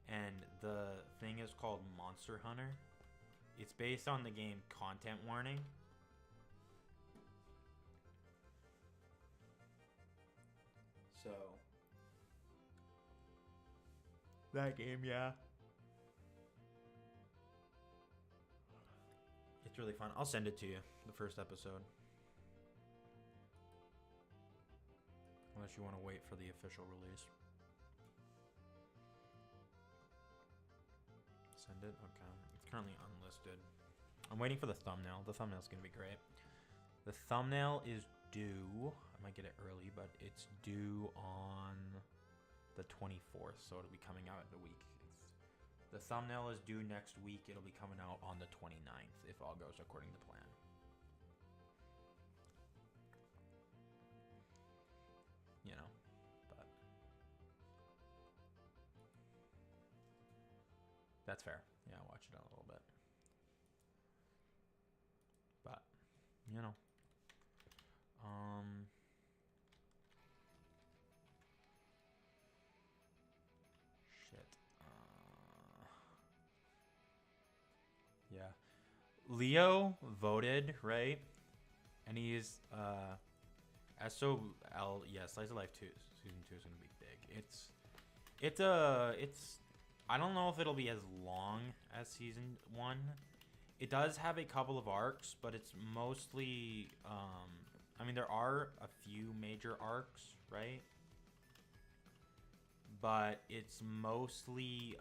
and the thing is called Monster Hunter. It's based on the game Content Warning. So, that game, yeah. It's really fun. I'll send it to you, the first episode. Unless you want to wait for the official release. Send it? Okay. It's currently unlisted. I'm waiting for the thumbnail. The thumbnail's going to be great. The thumbnail is due. I might get it early, but it's due on the 24th, so it'll be coming out in a week. The thumbnail is due next week. It'll be coming out on the 29th, if all goes according to plan. You know, but that's fair. Yeah, I'll watch it in a little bit. But, you know. Yeah. Leo voted, right? And he's SOL, yeah, Slice of Life 2 season 2 is gonna be big. It's I don't know if it'll be as long as season 1. It does have a couple of arcs, but it's mostly I mean, there are a few major arcs, right? But it's mostly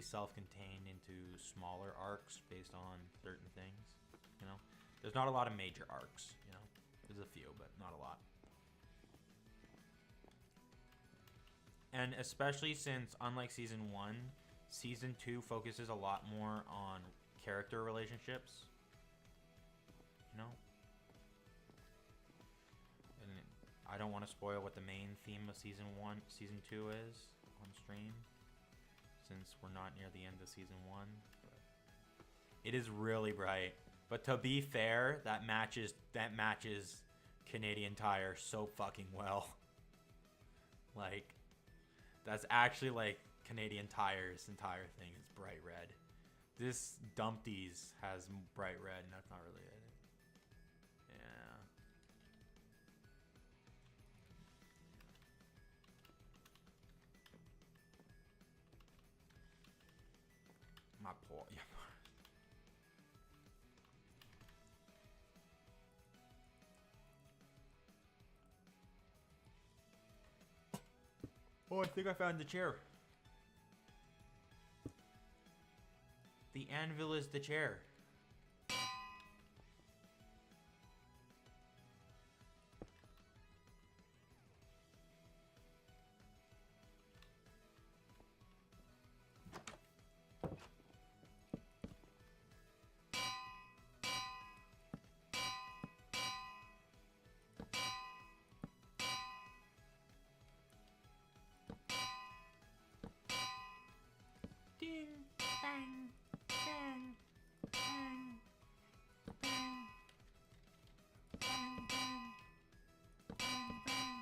self-contained into smaller arcs based on certain things, you know. There's not a lot of major arcs, you know. There's a few, but not a lot. And especially since, unlike season 1, season 2 focuses a lot more on character relationships, you know. I don't want to spoil what the main theme of season 2 is on stream, since we're not near the end of season 1. But it is really bright. But to be fair, that matches Canadian Tire so fucking well. Like, that's actually like Canadian Tire's entire thing is bright red. This Dumpty's has bright red, and that's not really it. My poor, yeah. Oh, I think I found the chair. The anvil is the chair. Ding, bang, bang, bang, bang, bang, bang, bang, bang,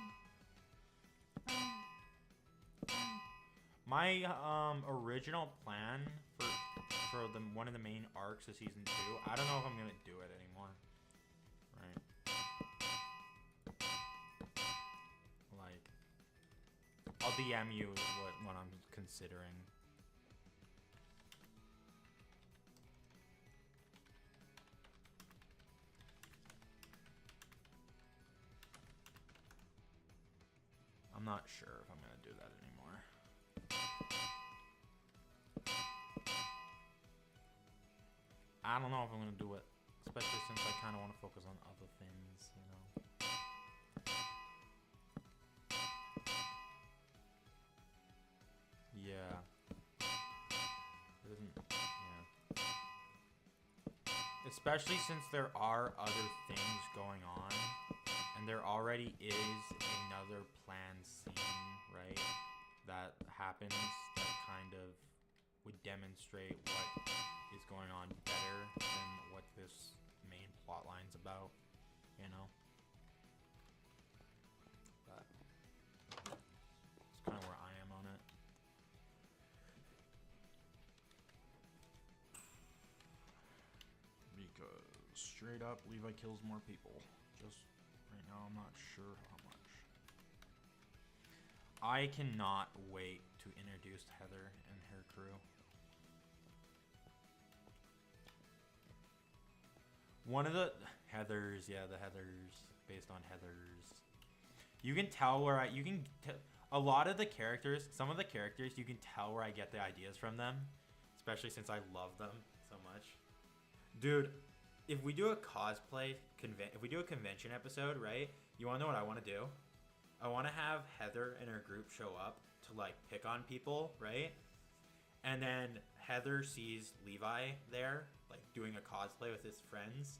bang. My original plan for the one of the main arcs of season 2, I don't know if I'm gonna do it anymore. Right? Like, I'll DM you what I'm considering. I'm not sure if I'm gonna do that anymore. I don't know if I'm gonna do it, especially since I kind of want to focus on other things, you know. Yeah. It isn't. Yeah. Especially since there are other things going on, and there already is another planned scene, right? That happens that kind of would demonstrate what is going on better than what this main plot line's about, you know? But it's kind of where I am on it. Because straight up, Levi kills more people. Just right now, I'm not sure how much. I cannot wait to introduce Heather and her crew. One of the Heathers, yeah, the Heathers, based on Heathers. You can tell where a lot of the characters, some of the characters, you can tell where I get the ideas from them, especially since I love them so much. Dude, if we do a cosplay, if we do a convention episode, right, you want to know what I want to do? I want to have Heather and her group show up to, like, pick on people, right? And then Heather sees Levi there, like, doing a cosplay with his friends,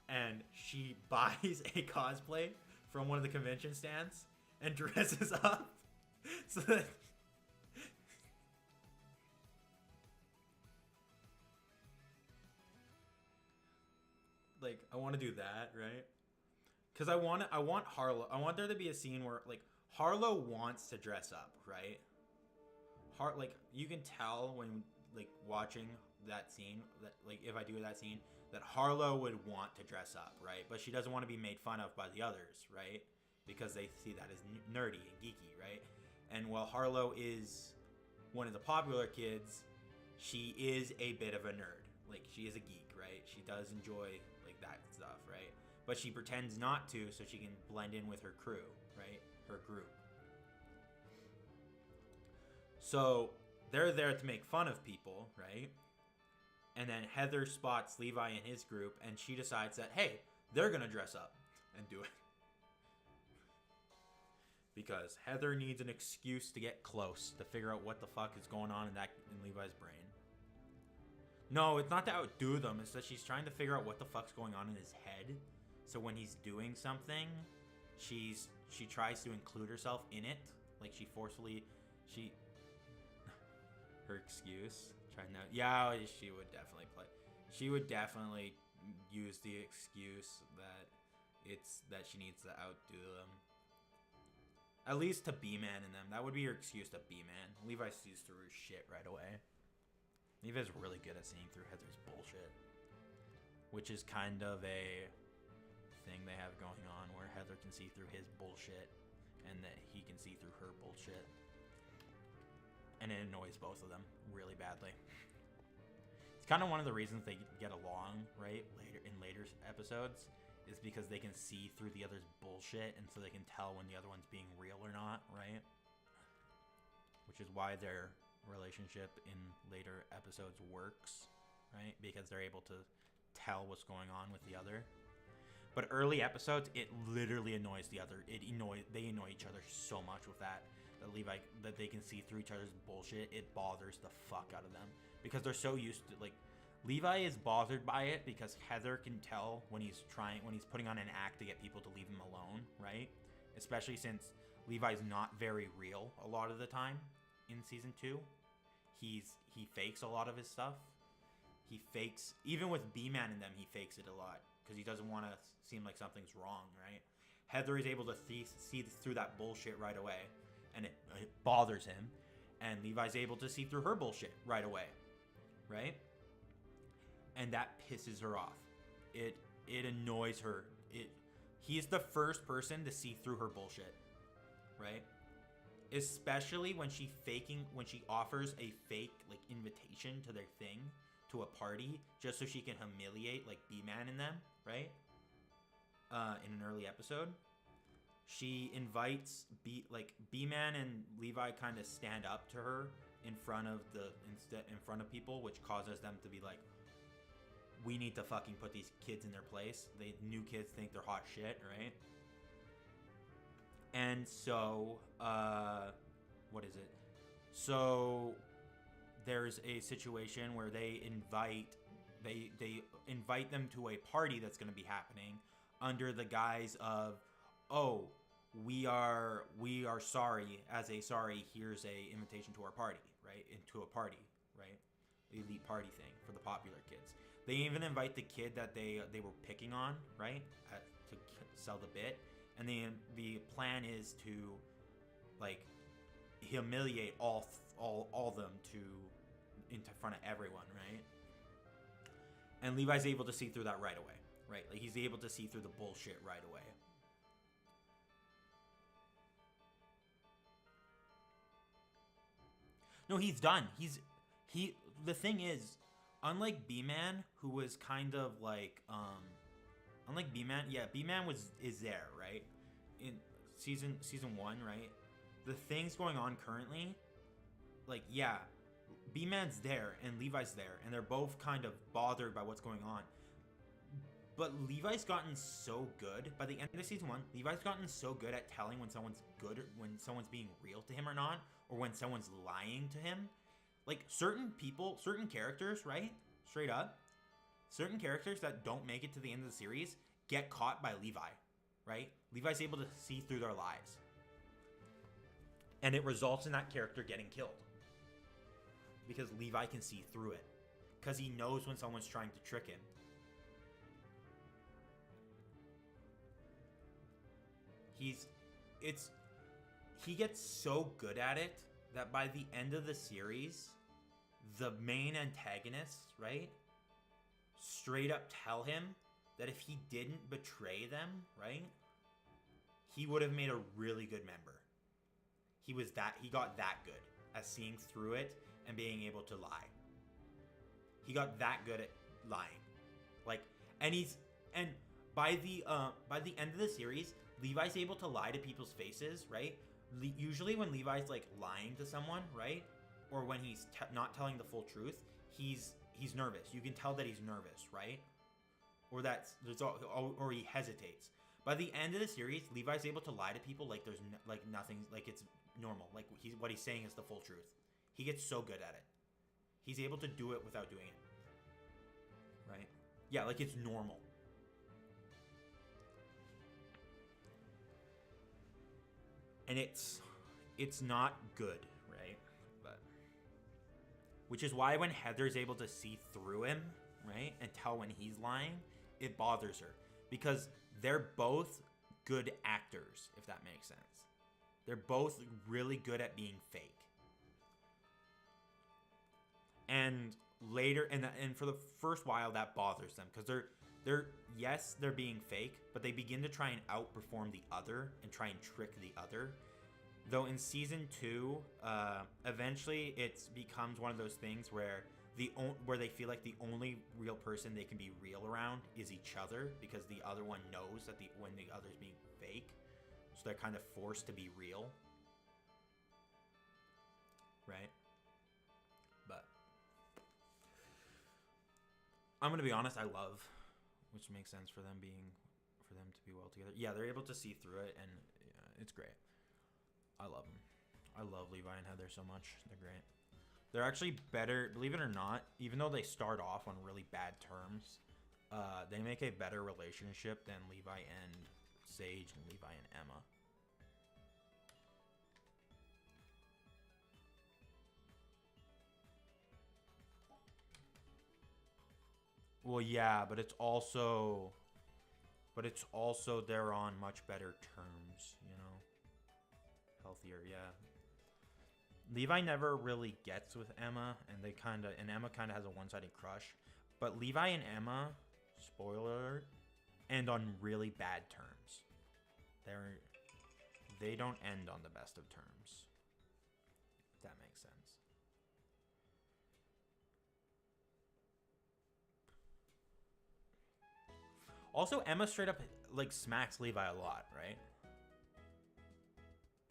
and she buys a cosplay from one of the convention stands and dresses up so that like, I want to do that, right? Because I want Harlow. I want there to be a scene where, like, Harlow wants to dress up, right? Like, you can tell when, like, watching that scene, that, like, if I do that scene, that Harlow would want to dress up, right? But she doesn't want to be made fun of by the others, right? Because they see that as nerdy and geeky, right? And while Harlow is one of the popular kids, she is a bit of a nerd. Like, she is a geek, right? She does enjoy, like, that stuff, right? But she pretends not to so she can blend in with her crew, right? Her group. So they're there to make fun of people, right? And then Heather spots Levi and his group, and she decides that, hey, they're going to dress up and do it. Because Heather needs an excuse to get close, to figure out what the fuck is going on in Levi's brain. No, it's not to outdo them. It's that she's trying to figure out what the fuck's going on in his head. So when he's doing something, she tries to include herself in it. Like, her excuse. Yeah, she would definitely play. She would definitely use the excuse that she needs to outdo them. At least to B-man in them. That would be her excuse to B-man. Levi sees through shit right away. Levi's really good at seeing through Heather's bullshit. Which is kind of a thing they have going on, where Heather can see through his bullshit and that he can see through her bullshit. And it annoys both of them really badly. It's kind of one of the reasons they get along, right? Later episodes, is because they can see through the other's bullshit, and so they can tell when the other one's being real or not, right? which is why their relationship in later episodes works, right? Because they're able to tell what's going on with the other. But early episodes, it literally annoys the other. They annoy each other so much with that Levi, that they can see through each other's bullshit. It bothers the fuck out of them because they're so used to, like, Levi is bothered by it because Heather can tell when he's putting on an act to get people to leave him alone, right? Especially since Levi's not very real a lot of the time in season 2. He fakes a lot of his stuff. He fakes, even with B-Man in them, he fakes it a lot because he doesn't want to seem like something's wrong, right? Heather is able to see through that bullshit right away, and it bothers him. And Levi's able to see through her bullshit right away, right? And that pisses her off. It annoys her. He's the first person to see through her bullshit, right? Especially when she offers a fake, like, invitation to their thing, to a party, just so she can humiliate, like, B-Man and them, right? In an early episode, she invites B-Man and Levi kind of stand up to her in front of people, which causes them to be like, we need to fucking put these kids in their place. The new kids think they're hot shit, right? And so, what is it? So there's a situation where they invite them to a party that's going to be happening under the guise of, oh, we are sorry. As a sorry, here's a invitation to our party, right? Into a party, right? The elite party thing for the popular kids. They even invite the kid that they were picking on, right, to sell the bit. And the plan is to, like, humiliate all of them in front of everyone, right? And Levi's able to see through that right away, right? Like, he's able to see through the bullshit right away. No, he's done. The thing is, unlike B-Man, who was kind of like, unlike B-Man, yeah, B-Man is there, right? In season 1, right? The things going on currently, like, yeah, B-Man's there and Levi's there, and they're both kind of bothered by what's going on. But Levi's gotten so good, by the end of season 1, Levi's gotten so good at telling when someone's good, when someone's being real to him or not, or when someone's lying to him. Like, certain people, certain characters, right? Straight up, certain characters that don't make it to the end of the series get caught by Levi, right? Levi's able to see through their lies. And it results in that character getting killed. Because Levi can see through it. Because he knows when someone's trying to trick him. He gets so good at it that by the end of the series, the main antagonists, right, straight up tell him that if he didn't betray them, right, he would have made a really good member. He got that good at seeing through it and being able to lie. He got that good at lying. Like, and by the end of the series, Levi's able to lie to people's faces, right? Usually when Levi's, like, lying to someone, right, or when he's not telling the full truth, he's nervous. You can tell that he's nervous, right? Or he hesitates. By the end of the series, Levi's able to lie to people like there's nothing, like it's normal. Like, what he's saying is the full truth. He gets so good at it. He's able to do it without doing it. Right? Yeah, like it's normal. And it's not good, right? But which is why when Heather's able to see through him, right, and tell when he's lying, it bothers her. Because they're both good actors, if that makes sense. They're both really good at being fake. And later, and for the first while, that bothers them. Because they're being fake, but they begin to try and outperform the other and try and trick the other. Though in season 2, eventually it becomes one of those things where they feel like the only real person they can be real around is each other, because the other one knows that when the other's being fake, so they're kind of forced to be real. right? But I'm gonna be honest, I love, which makes sense for them to be well together. Yeah, they're able to see through it, and it's great. I love them. I love Levi and Heather so much. They're great. They're actually better, believe it or not, even though they start off on really bad terms, they make a better relationship than Levi and Sage and Levi and Emma. Well, yeah, but it's also they're on much better terms, you know? Healthier, yeah. Levi never really gets with Emma, and Emma kind of has a one-sided crush. But Levi and Emma, spoiler alert, end on really bad terms. They don't end on the best of terms. If that makes sense. Also, Emma straight up like smacks Levi a lot, right?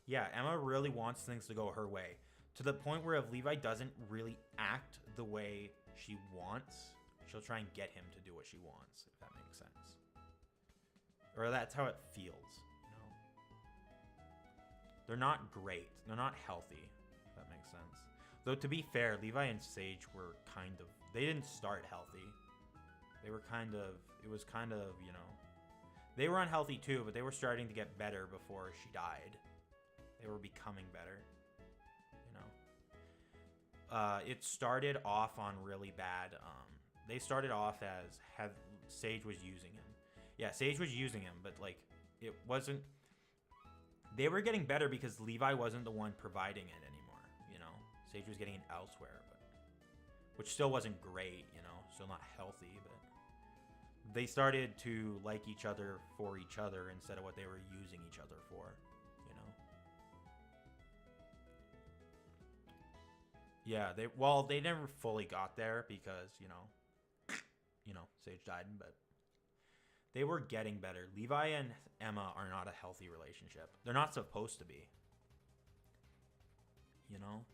Yeah, Emma really wants things to go her way. To the point where if Levi doesn't really act the way she wants, she'll try and get him to do what she wants, if that makes sense. Or that's how it feels, you know? They're not great. They're not healthy, if that makes sense. Though, to be fair, Levi and Sage were kind of... They didn't start healthy. They were kind of... It was kind of, you know... They were unhealthy too, but they were starting to get better before she died. They were becoming better, you know. It started off on really bad. They started off as Sage was using him. Yeah, Sage was using him, but like it wasn't. They were getting better because Levi wasn't the one providing it anymore. You know, Sage was getting it elsewhere, but which still wasn't great. You know, still not healthy, but they started to like each other for each other instead of what they were using each other for. Yeah, they never fully got there because, you know, Sage died, but they were getting better. Levi and Emma are not a healthy relationship. They're not supposed to be. You know?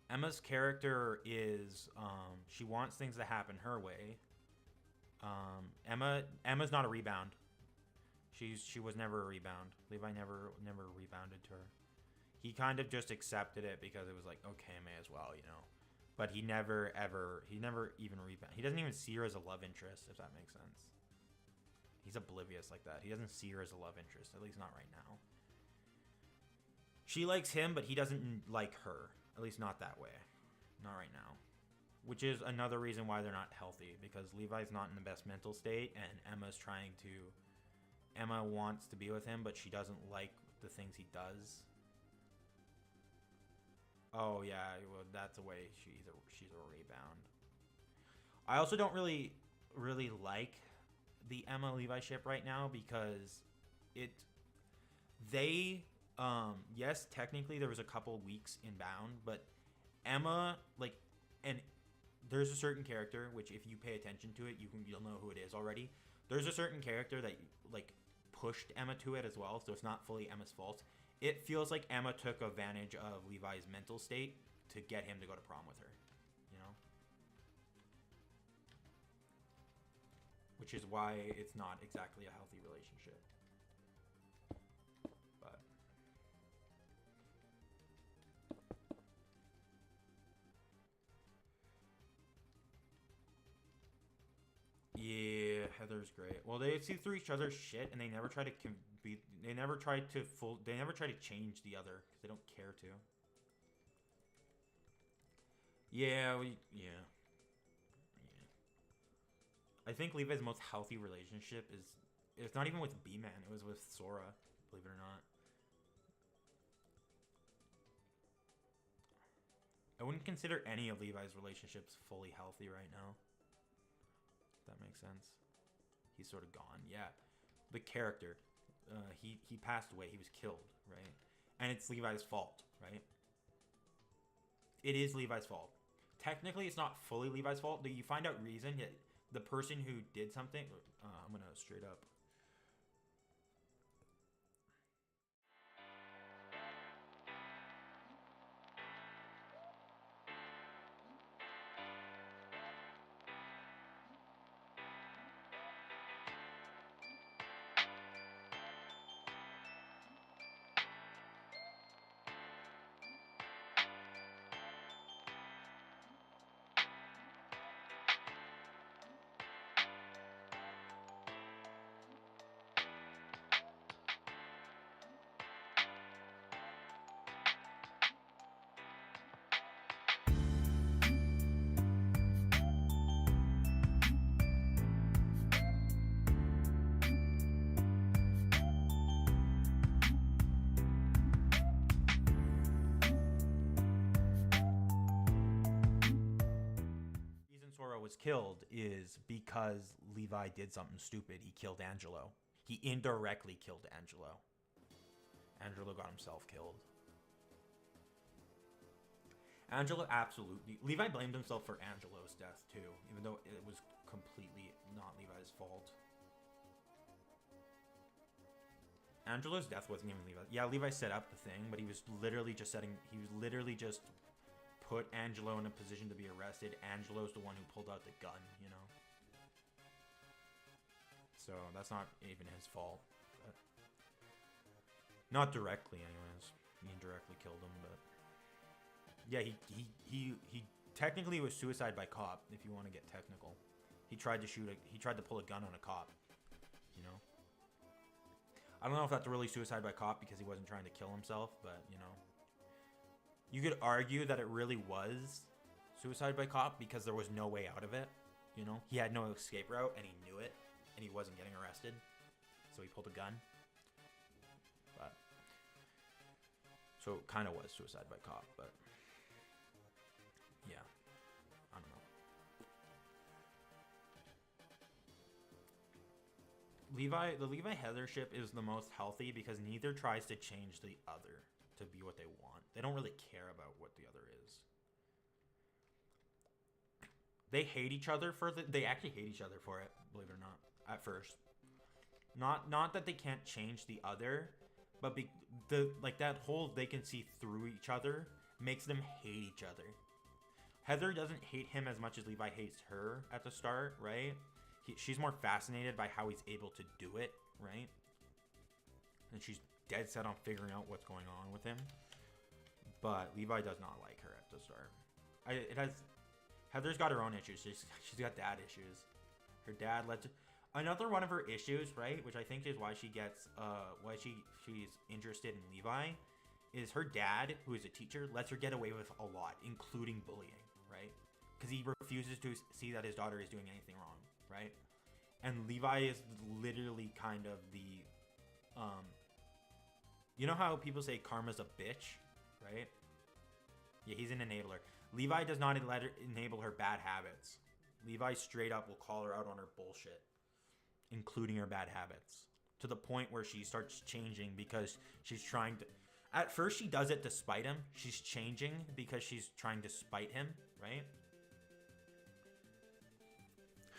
Emma's character is she wants things to happen her way. Emma's not a rebound. She was never a rebound. Levi never rebounded to her. He kind of just accepted it because it was like, okay, may as well, you know. But he never even rebound. He doesn't even see her as a love interest, if that makes sense. He's oblivious like that. He doesn't see her as a love interest, at least not right now. She likes him, but he doesn't like her. At least not that way. Not right now. Which is another reason why they're not healthy, because Levi's not in the best mental state, and Emma wants to be with him, but she doesn't like the things he does. Oh yeah, well that's a way she's a rebound. I also don't really like the Emma Levi ship right now because yes, technically there was a couple weeks inbound, but Emma and there's a certain character which if you pay attention to it, you'll know who it is already. There's a certain character that pushed Emma to it as well, so it's not fully Emma's fault. It feels like Emma took advantage of Levi's mental state to get him to go to prom with her, you know? Which is why it's not exactly a healthy relationship. But yeah, Heather's great. Well, they see through each other's shit, and they never try to They never try to change the other because they don't care to. Yeah. I think Levi's most healthy relationship is it's not even with B-Man. It was with Sora, believe it or not. I wouldn't consider any of Levi's relationships fully healthy right now. If that makes sense. He's sort of gone. Yeah. The character. He passed away. He was killed, right? And it's Levi's fault, right? It is Levi's fault. Technically, it's not fully Levi's fault. You find out reason. The person who did something... I'm going to straight up... was killed is because Levi did something stupid. He killed Angelo. He indirectly killed Angelo. Angelo got himself killed. Angelo absolutely... Levi blamed himself for Angelo's death, too. Even though it was completely not Levi's fault. Angelo's death wasn't even Levi. Yeah, Levi set up the thing, but he was literally just setting... He was literally just put Angelo in a position to be arrested. Angelo's the one who pulled out the gun, you know? So, that's not even his fault. But not directly, anyways. He indirectly killed him, but... Yeah, he technically was suicide by cop, if you want to get technical. He tried to pull a gun on a cop, you know? I don't know if that's really suicide by cop because he wasn't trying to kill himself, but, you know. You could argue that it really was suicide by cop because there was no way out of it, you know? He had no escape route, and he knew it, and he wasn't getting arrested, so he pulled a gun. But, so it kind of was suicide by cop, but... Yeah, I don't know. The Levi Heather ship is the most healthy because neither tries to change the other to be what they want. They don't really care about what the other is. They hate each other they actually hate each other for it, believe it or not, at first. Not that they can't change the other, but that whole they can see through each other makes them hate each other. Heather doesn't hate him as much as Levi hates her at the start, right? She's more fascinated by how he's able to do it, right? And she's dead set on figuring out what's going on with him. But Levi does not like her at the start. Heather's got her own issues. She's got dad issues. Her dad lets... Another one of her issues, right, which I think is why she gets... why she's interested in Levi, is her dad, who is a teacher, lets her get away with a lot, including bullying. Right? Because he refuses to see that his daughter is doing anything wrong, right? And Levi is literally kind of the, you know how people say karma's a bitch, right? Yeah, he's an enabler. Levi does not enable her bad habits. Levi straight up will call her out on her bullshit, including her bad habits, to the point where she starts changing because she's trying to... At first, she does it to spite him. She's changing because she's trying to spite him, right?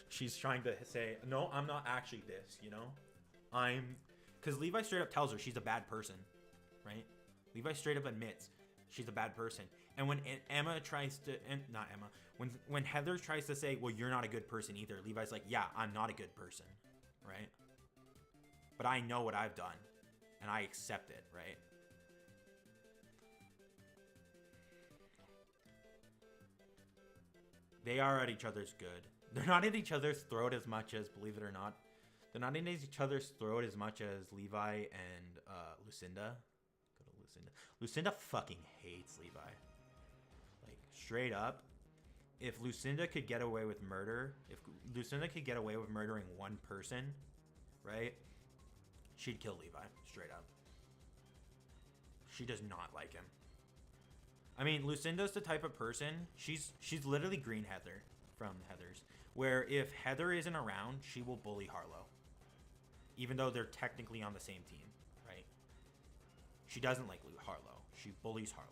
She's trying to say, no, I'm not actually this, you know? Because Levi straight up tells her she's a bad person, right? Levi straight up admits she's a bad person. And when Emma tries to, not Emma, when Heather tries to say, well, you're not a good person either, Levi's like, yeah, I'm not a good person, right? But I know what I've done, and I accept it, right? They are at each other's good. They're not at each other's throat as much as, believe it or not, they're not in each other's throat as much as Levi and Lucinda. Go to Lucinda. Lucinda fucking hates Levi. Like, straight up. If Lucinda could get away with murder, if Lucinda could get away with murdering one person, right, she'd kill Levi, straight up. She does not like him. I mean, Lucinda's the type of person, she's literally Green Heather from Heathers, where if Heather isn't around, she will bully Harlow. Even though they're technically on the same team, right? She doesn't like Harlow. She bullies Harlow.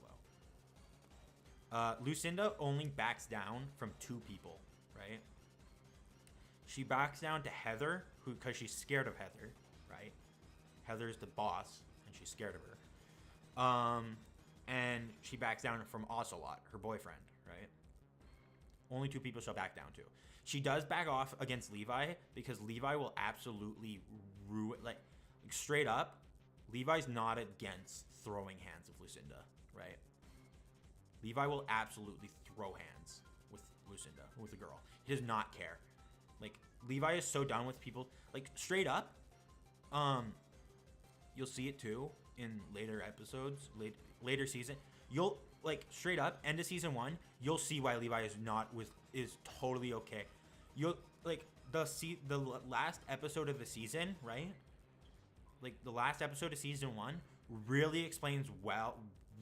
Lucinda only backs down from two people, right? She backs down to Heather, because she's scared of Heather, right? Heather's the boss, and she's scared of her. And she backs down from Ocelot, her boyfriend, right? Only two people she'll back down to. She does back off against Levi because Levi will absolutely ruin, like straight up, Levi's not against throwing hands with Lucinda, right? Levi will absolutely throw hands with Lucinda, with a girl. He does not care. Like, Levi is so done with people, like, straight up, you'll see it too in later episodes, later season. You'll, like, straight up, end of season 1, you'll see why Levi is totally okay. You'll, like, the last episode of the season, right? Like, the last episode of season 1 really explains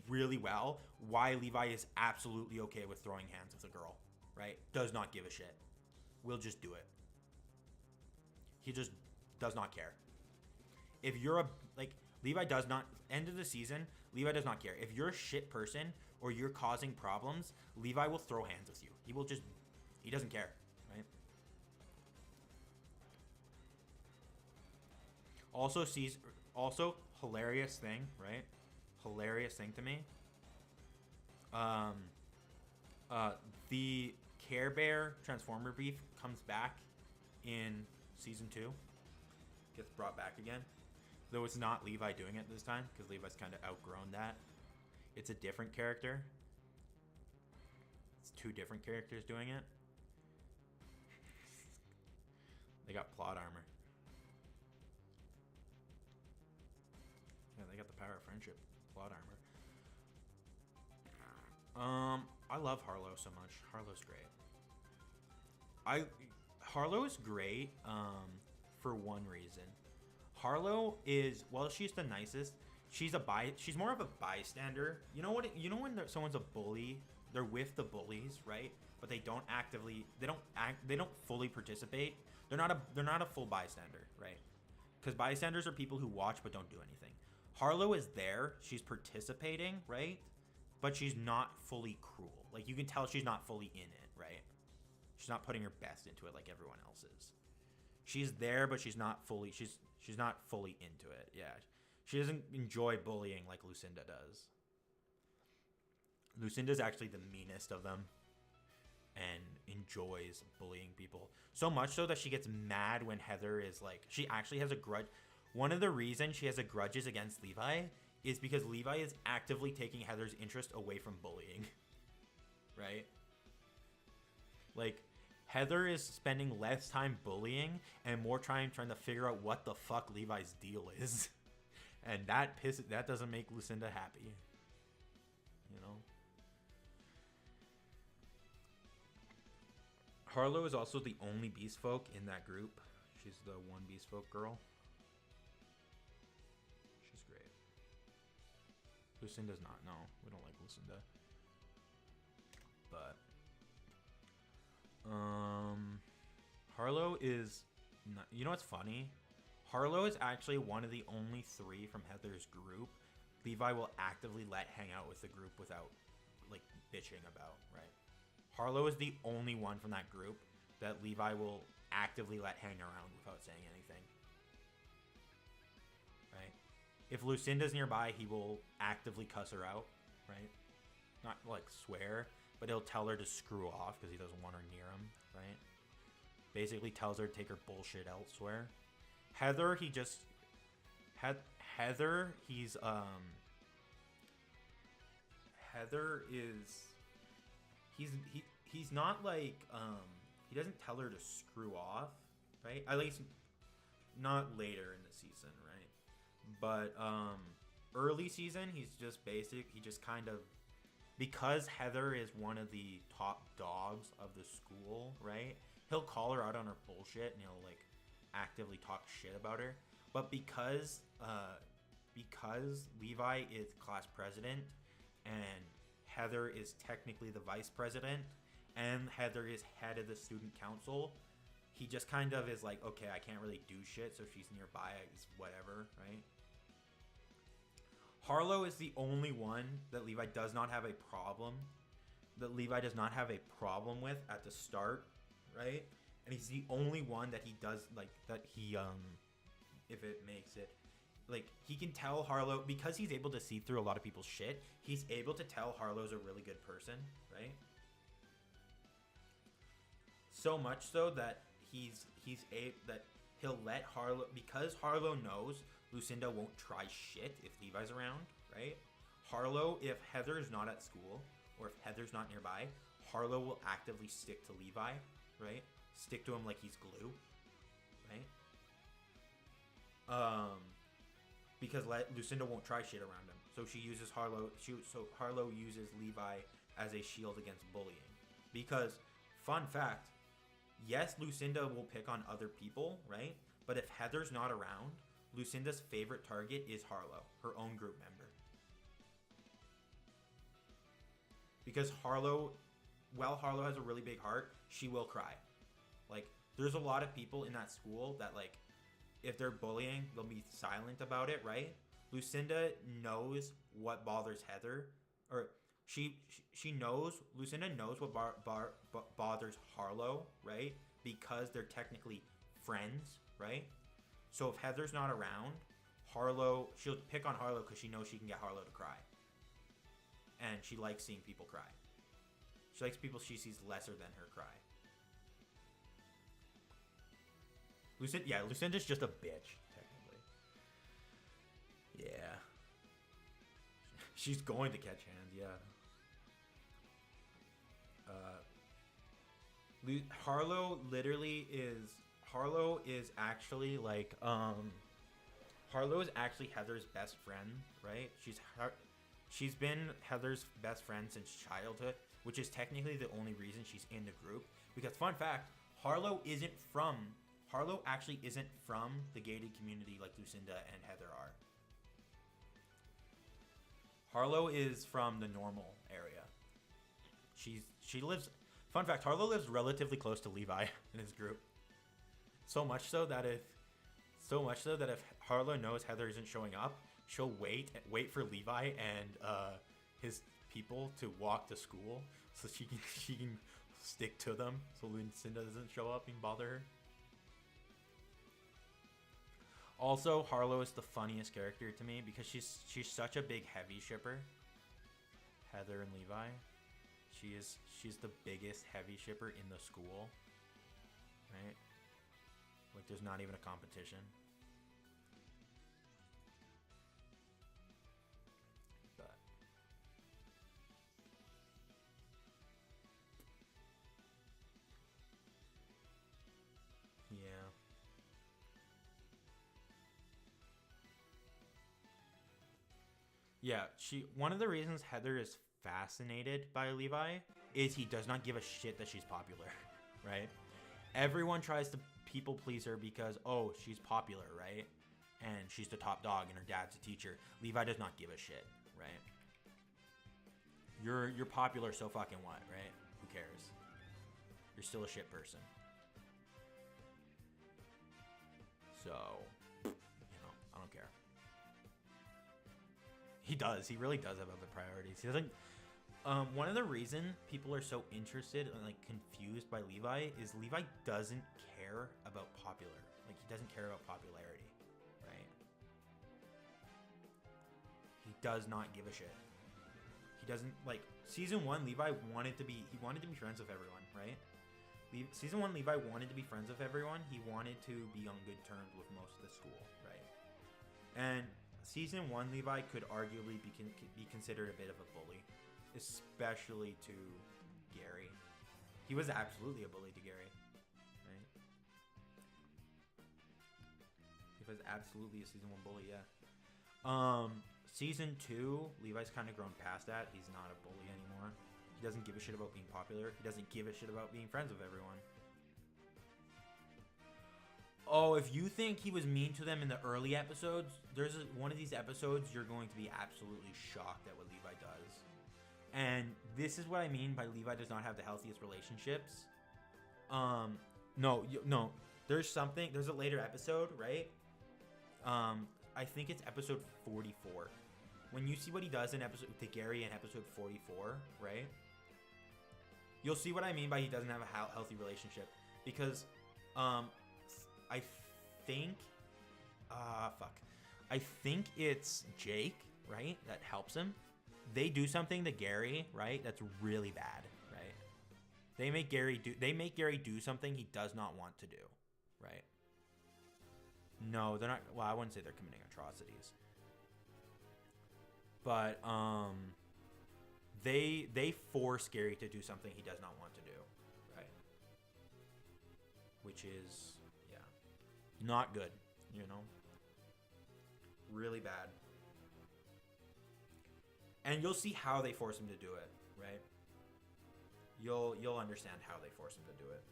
really well why Levi is absolutely okay with throwing hands with a girl, right? Does not give a shit. will just do it. He just does not care. If you're Levi does not, end of the season, Levi does not care. If you're a shit person or you're causing problems, Levi will throw hands with you. He doesn't care, right? Also hilarious thing, right? Hilarious thing to me. The Care Bear Transformer beef comes back in season 2. Gets brought back again. Though it's not Levi doing it this time, because Levi's kind of outgrown that. It's a different character. It's 2 different characters doing it. They got plot armor. Yeah, they got the power of friendship. Plot armor. I love Harlow so much. Harlow's great. Harlow is great for one reason. Harlow is, well, she's the nicest. She's more of a bystander. You know what? You know when someone's a bully, they're with the bullies, right? But they don't fully participate. They're not a full bystander, right? Because bystanders are people who watch but don't do anything. Harlow is there. She's participating, right? But she's not fully cruel. Like, you can tell she's not fully in it, right? She's not putting her best into it like everyone else is. She's there, but she's not fully into it. Yeah. She doesn't enjoy bullying like Lucinda does. Lucinda's actually the meanest of them and enjoys bullying people. So much so that she gets mad when Heather is like, she actually has a grudge. One of the reasons she has a grudges against Levi is because Levi is actively taking Heather's interest away from bullying. Right? Like, Heather is spending less time bullying and more trying to figure out what the fuck Levi's deal is. And that doesn't make Lucinda happy. You know? Harlow is also the only beast folk in that group. She's the one beast folk girl. She's great. Lucinda's not. No, we don't like Lucinda. But Harlow is not, you know what's funny? Harlow is actually one of the only 3 from Heather's group Levi will actively let hang out with the group without like bitching about, right? Harlow is the only one from that group that Levi will actively let hang around without saying anything. Right? If Lucinda's nearby, he will actively cuss her out, right? Not like swear, but he'll tell her to screw off because he doesn't want her near him, right? Basically tells her to take her bullshit elsewhere. Heather, he's not like, he doesn't tell her to screw off, right? At least not later in the season, right? But early season, he's just basic. He just kind of, because Heather is one of the top dogs of the school, right? He'll call her out on her bullshit and he'll like actively talk shit about her. But because Levi is class president and Heather is technically the vice president and Heather is head of the student council, he just kind of is like, okay, I can't really do shit, so she's nearby, it's whatever, right? Harlow is the only one that Levi does not have a problem with at the start, right? And he's the only one that he does, like, that he, if it makes it, like, he can tell Harlow, because he's able to see through a lot of people's shit, he's able to tell Harlow's a really good person, right? So much so that that he'll let Harlow, because Harlow knows Lucinda won't try shit if Levi's around, right? Harlow, if Heather is not at school, or if Heather's not nearby, Harlow will actively stick to Levi, right? Stick to him like he's glue, right? Because Lucinda won't try shit around him. So she uses Harlow, Harlow uses Levi as a shield against bullying. Because, fun fact, yes, Lucinda will pick on other people, right? But if Heather's not around, Lucinda's favorite target is Harlow, her own group member. Because Harlow, while Harlow has a really big heart, she will cry. Like, there's a lot of people in that school that, like, if they're bullying, they'll be silent about it, right? Lucinda knows what bothers Heather, or Lucinda knows what bothers Harlow, right? Because they're technically friends, right? So if Heather's not around, she'll pick on Harlow because she knows she can get Harlow to cry. And she likes seeing people cry. She likes people she sees lesser than her cry. Lucinda's just a bitch, technically. Yeah. She's going to catch hands, yeah. Harlow is actually like, Harlow is actually Heather's best friend, right? She's been Heather's best friend since childhood, which is technically the only reason she's in the group. Because, fun fact, Harlow actually isn't from the gated community like Lucinda and Heather are. Harlow is from the normal area. She lives... Fun fact, Harlow lives relatively close to Levi in his group. So much so that if Harlow knows Heather isn't showing up, she'll wait for Levi and his people to walk to school so she can stick to them so Lucinda doesn't show up and bother her. Also, Harlow is the funniest character to me because she's such a big heavy shipper. Heather and Levi. She's the biggest heavy shipper in the school. Right? Like, there's not even a competition. But yeah. Yeah, one of the reasons Heather is fascinated by Levi is he does not give a shit that she's popular, right? Everyone tries to people please her because, oh, she's popular, right? And she's the top dog and her dad's a teacher. Levi does not give a shit, right? You're popular, so fucking what, right? Who cares? You're still a shit person. So, I don't care. He does. He really does have other priorities. He doesn't... one of the reasons people are so interested and, like, confused by Levi is Levi doesn't care about popular. Like, he doesn't care about popularity, right? He does not give a shit. He doesn't, like, season 1, Levi wanted to be friends with everyone, right? Season 1, Levi wanted to be friends with everyone. He wanted to be on good terms with most of the school, right? And season 1, Levi could arguably be considered a bit of a bully, especially to Gary. He was absolutely a bully to Gary, right? He was absolutely a season 1 bully, yeah. Season 2, Levi's kind of grown past that. He's not a bully anymore. He doesn't give a shit about being popular. He doesn't give a shit about being friends with everyone. Oh, if you think he was mean to them in the early episodes, there's one of these episodes you're going to be absolutely shocked at what Levi does. And this is what I mean by Levi does not have the healthiest relationships. No. There's a later episode, right? I think it's episode 44. When you see what he does in episode to Gary in episode 44, right? You'll see what I mean by he doesn't have a healthy relationship. Because, I think it's Jake, right, that helps him. They do something to Gary, right, that's really bad, right? They make Gary do something he does not want to do, right? No, they're not. Well, I wouldn't say they're committing atrocities, but they force Gary to do something he does not want to do, right? Which is not good, really bad. And you'll see how they force him to do it, right? You'll understand how they force him to do it.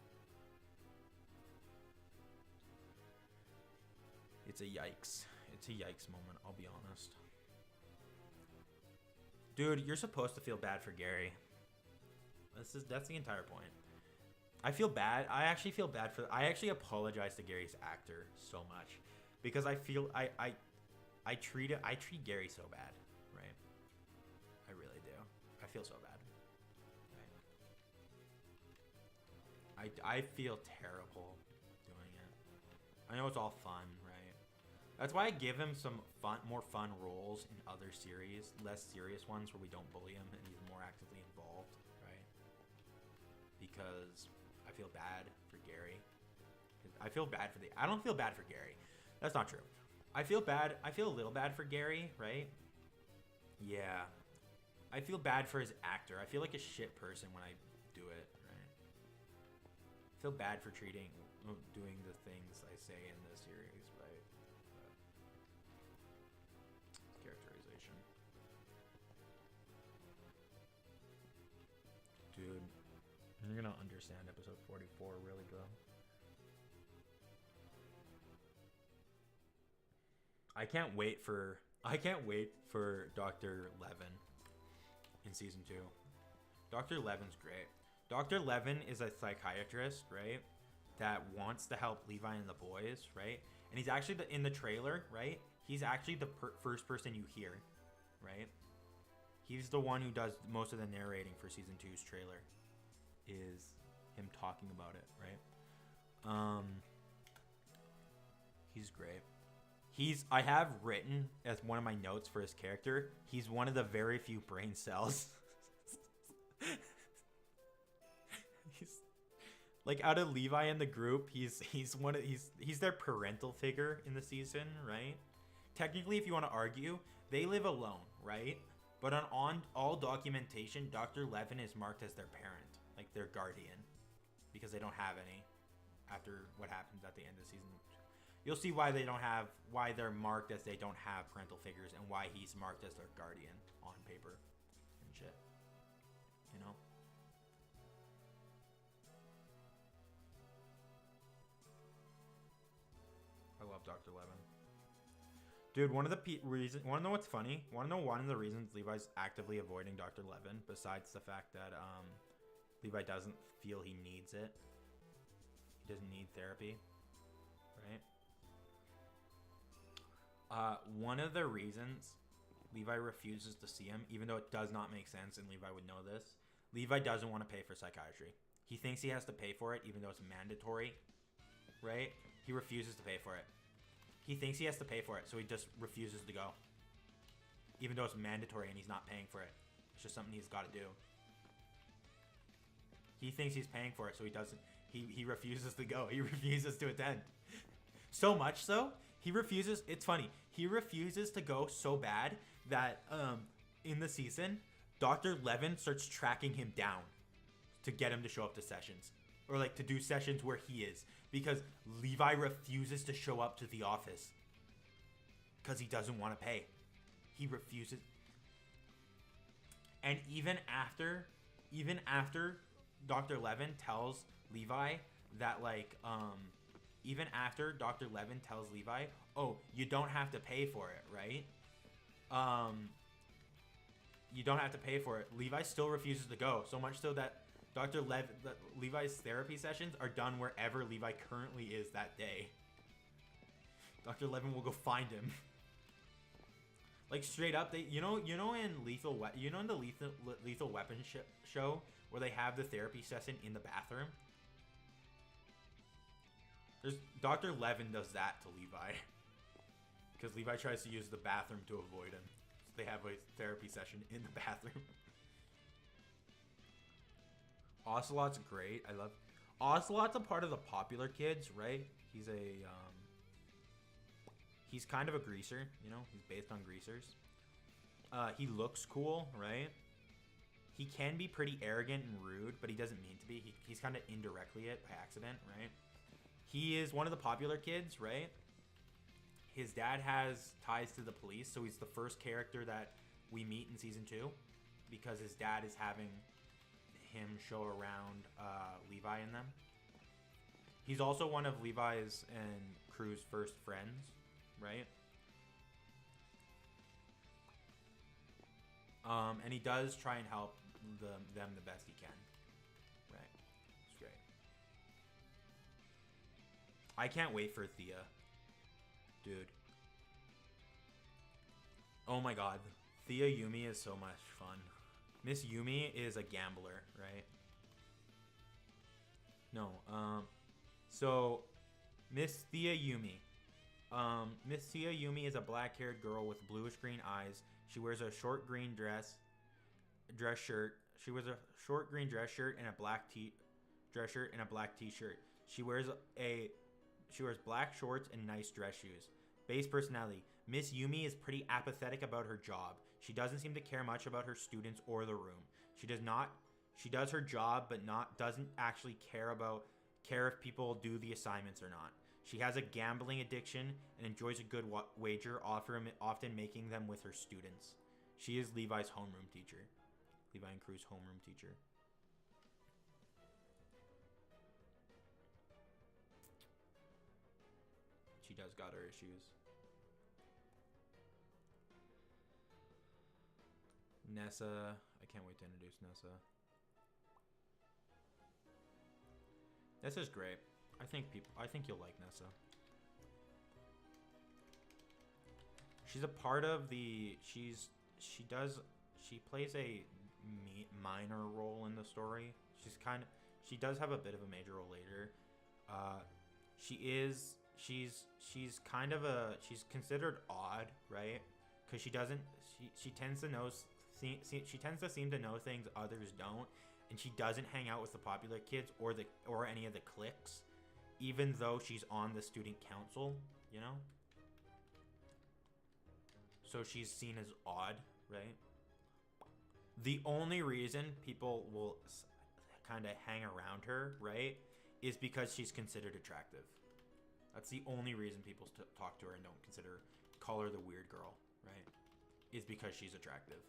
It's a yikes. It's a yikes moment, I'll be honest. Dude, you're supposed to feel bad for Gary. That's the entire point. I feel bad. I actually feel bad for. I actually apologize to Gary's actor so much, because I feel I treat Gary so bad, right? I really do. I feel so bad. Right? I feel terrible doing it. I know it's all fun, right? That's why I give him some more fun roles in other series, less serious ones where we don't bully him and he's more actively involved, right? Because I feel bad for Gary. I feel bad for I don't feel bad for Gary. That's not true. I feel a little bad for Gary, right? Yeah. I feel bad for his actor. I feel like a shit person when I do it, right? I feel bad for doing the things I say in the series, right? But it's characterization. Dude, you're gonna understand episode 44 really well. I can't wait for Dr. Levin in season 2. Dr. Levin's great. Dr. Levin is a psychiatrist, right? That wants to help Levi and the boys, right? And he's actually in the trailer, right? He's actually the first person you hear, right? He's the one who does most of the narrating for season 2's trailer. Is him talking about it, right? He's great. I have written as one of my notes for his character, he's one of the very few brain cells. He's like, out of Levi and the group, he's their parental figure in the season, right? Technically, if you want to argue, they live alone, right? But on all documentation, Dr. Levin is marked as their parent, like their guardian, because they don't have any after what happens at the end of the season. You'll see why they're marked as they don't have parental figures, and why he's marked as their guardian on paper and shit. You know? I love Dr. Levin. Dude, want to know what's funny? Want to know one of the reasons Levi's actively avoiding Dr. Levin, besides the fact that Levi doesn't feel he needs it. He doesn't need therapy, right? One of the reasons Levi refuses to see him, even though it does not make sense, and Levi would know this, Levi doesn't want to pay for psychiatry. He thinks he has to pay for it, even though it's mandatory, right? He refuses to pay for it. He thinks he has to pay for it, so he just refuses to go. Even though it's mandatory and he's not paying for it. It's just something he's got to do. He thinks he's paying for it, so he doesn't. He refuses to go. He refuses to attend. So much so, he refuses. It's funny. He refuses to go so bad that in the season, Dr. Levin starts tracking him down to get him to show up to sessions. Or like to do sessions where he is. Because Levi refuses to show up to the office. Because he doesn't want to pay. He refuses. And even after Dr. Levin tells Levi that even after Dr. Levin tells Levi, oh, you don't have to pay for it, right? You don't have to pay for it. Levi still refuses to go. So much so that Levi's therapy sessions are done wherever Levi currently is that day. Dr. Levin will go find him. Like straight up, in the Lethal Weapon show where they have the therapy session in the bathroom. Dr. Levin does that to Levi because Levi tries to use the bathroom to avoid him. So they have a therapy session in the bathroom. Ocelot's great. I love Ocelot's a part of the popular kids, right? He's kind of a greaser, you know? He's based on greasers. He looks cool, right? He can be pretty arrogant and rude, but he doesn't mean to be. He's kind of indirectly it by accident, right? He is one of the popular kids, right? His dad has ties to the police, so he's the first character that we meet in season 2 because his dad is having him show around Levi and them. He's also one of Levi's and crew's first friends, right? And he does try and help them the best he can, right? It's great. I can't wait for Thea. Dude. Oh my god. Thea Yumi is so much fun. Miss Yumi is a gambler, right? No, so Miss Thea Yumi. Miss Thea Yumi is a black-haired girl with bluish-green eyes. She wears a short green dress shirt. She wears a short green dress shirt and a black dress shirt and a black t-shirt. She wears black shorts and nice dress shoes. Base personality. Miss Yumi is pretty apathetic about her job. She doesn't seem to care much about her students or the room. She does her job, but doesn't actually care if people do the assignments or not. She has a gambling addiction and enjoys a good wager, often making them with her students. She is Levi's homeroom teacher. Levi and Crew's homeroom teacher. She does got her issues. Nessa. I can't wait to introduce Nessa. Nessa's great. I think you'll like Nessa. She's a part of the. She plays a minor role in the story. She does have a bit of a major role later. She's considered odd, right? Because she tends to seem to know things others don't, and she doesn't hang out with the popular kids or any of the cliques, even though she's on the student council, you know? So she's seen as odd, right? The only reason people will kind of hang around her, right, is because she's considered attractive. That's the only reason people talk to her and don't call her the weird girl, right? Is because she's attractive.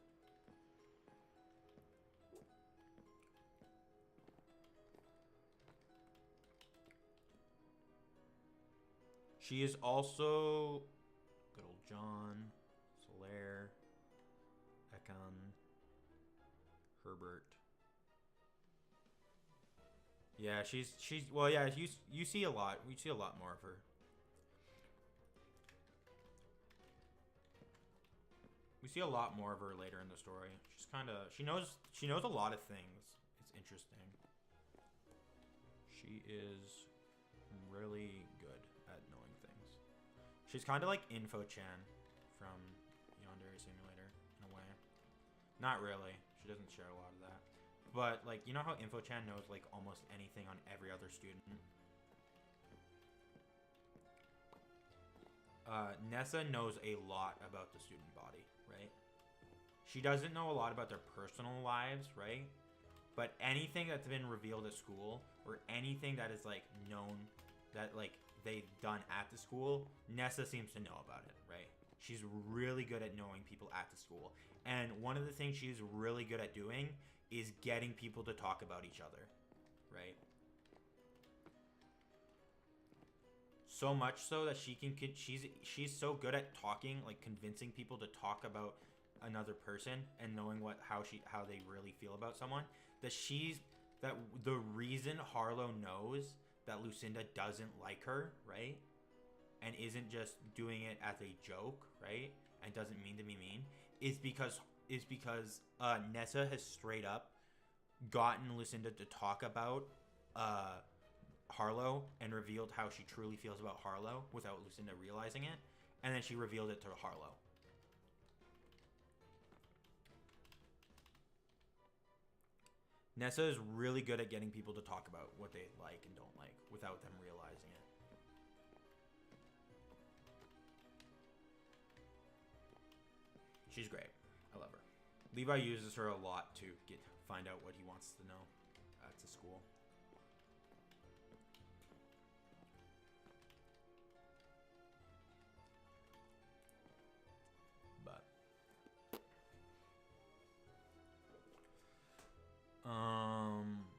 She is also good old John, Solaire, Ekon, Herbert. Yeah, she's well, yeah, you see a lot. We see a lot more of her. We see a lot more of her later in the story. She knows a lot of things. It's interesting. She is really good at knowing things. She's kind of like Info-chan from Yandere Simulator in a way. Not really. She doesn't share a lot of that. But like, you know how Info-chan knows like almost anything on every other student? Nessa knows a lot about the student body, right? She doesn't know a lot about their personal lives, right? But anything that's been revealed at school, or anything that is like known that like they've done at the school, Nessa seems to know about it, right? She's really good at knowing people at the school. And one of the things she's really good at doing is getting people to talk about each other, right? So much so that she's so good at talking, like convincing people to talk about another person and knowing how they really feel about someone, that the reason Harlow knows that Lucinda doesn't like her, right? And isn't just doing it as a joke, right? And doesn't mean to be mean, is because Nessa has straight up gotten Lucinda to talk about Harlow and revealed how she truly feels about Harlow without Lucinda realizing it, and then she revealed it to Harlow. Nessa is really good at getting people to talk about what they like and don't like without them realizing it. She's great. I love her. Levi uses her a lot to find out what he wants to know at the school. But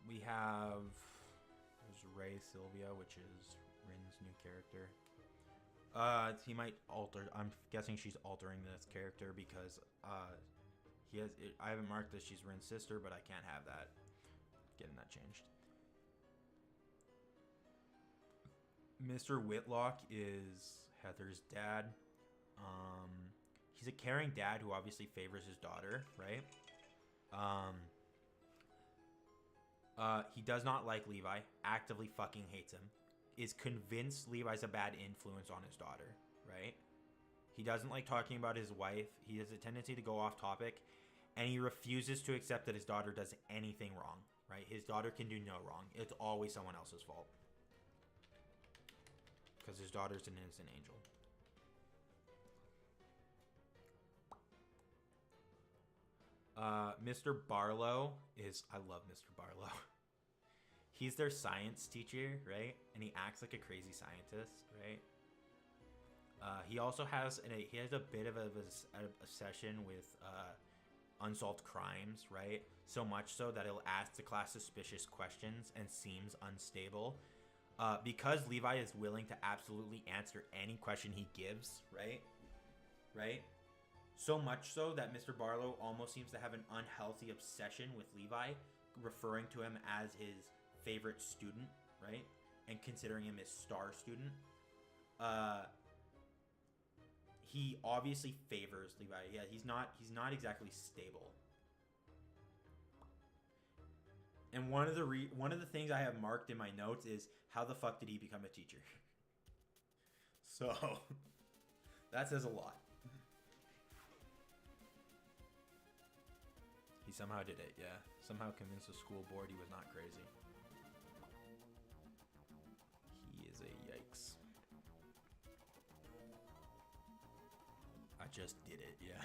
we have Ray Sylvia, which is Rin's new character. He might alter. I'm guessing she's altering this character because I haven't marked that she's Rin's sister, but I can't have that. Getting that changed. Mr. Whitlock is Heather's dad. He's a caring dad who obviously favors his daughter, right? He does not like Levi, actively fucking hates him, is convinced Levi's a bad influence on his daughter, right? He doesn't like talking about his wife. He has a tendency to go off topic, and he refuses to accept that his daughter does anything wrong, right? His daughter can do no wrong. It's always someone else's fault. Because his daughter's an innocent angel. Mr. Barlow is... I love Mr. Barlow. He's their science teacher, right? And he acts like a crazy scientist, right? He also has a bit of a obsession with unsolved crimes, right? So much so that he'll ask the class suspicious questions and seems unstable. Because Levi is willing to absolutely answer any question he gives, right? Right? So much so that Mr. Barlow almost seems to have an unhealthy obsession with Levi, referring to him as his favorite student, right? And considering him his star student. He obviously favors Levi. Yeah, he's not exactly stable. And one of the things I have marked in my notes is, how the fuck did he become a teacher? So that says a lot. He somehow did it, yeah. Somehow convinced the school board he was not crazy. He is a yikes. I just did it, yeah.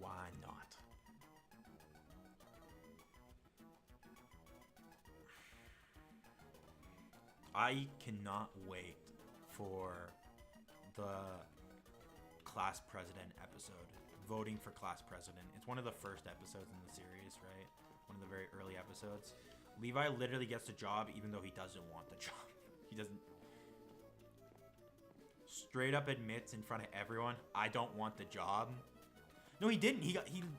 Why not? I cannot wait for the class president episode. Voting for class president. It's one of the first episodes in the series, right? One of the very early episodes. Levi literally gets the job even though he doesn't want the job. He doesn't... Straight up admits in front of everyone, I don't want the job. No, he didn't.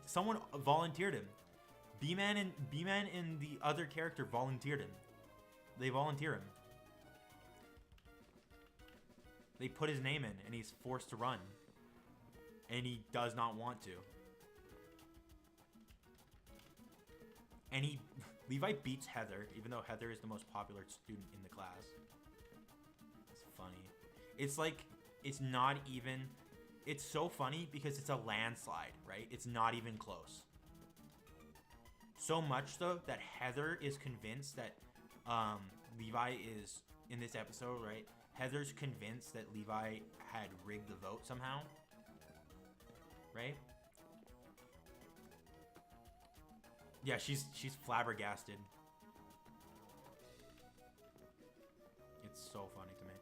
Someone volunteered him. B-Man and the other character volunteered him. They volunteer him. They put his name in and he's forced to run. And he does not want to. And Levi beats Heather, even though Heather is the most popular student in the class. It's funny. It's like, it's not even, it's so funny because it's a landslide, right? It's not even close. So much so that Heather is convinced that Levi is, in this episode, right? Heather's convinced that Levi had rigged the vote somehow. Right? Yeah, she's flabbergasted. It's so funny to me.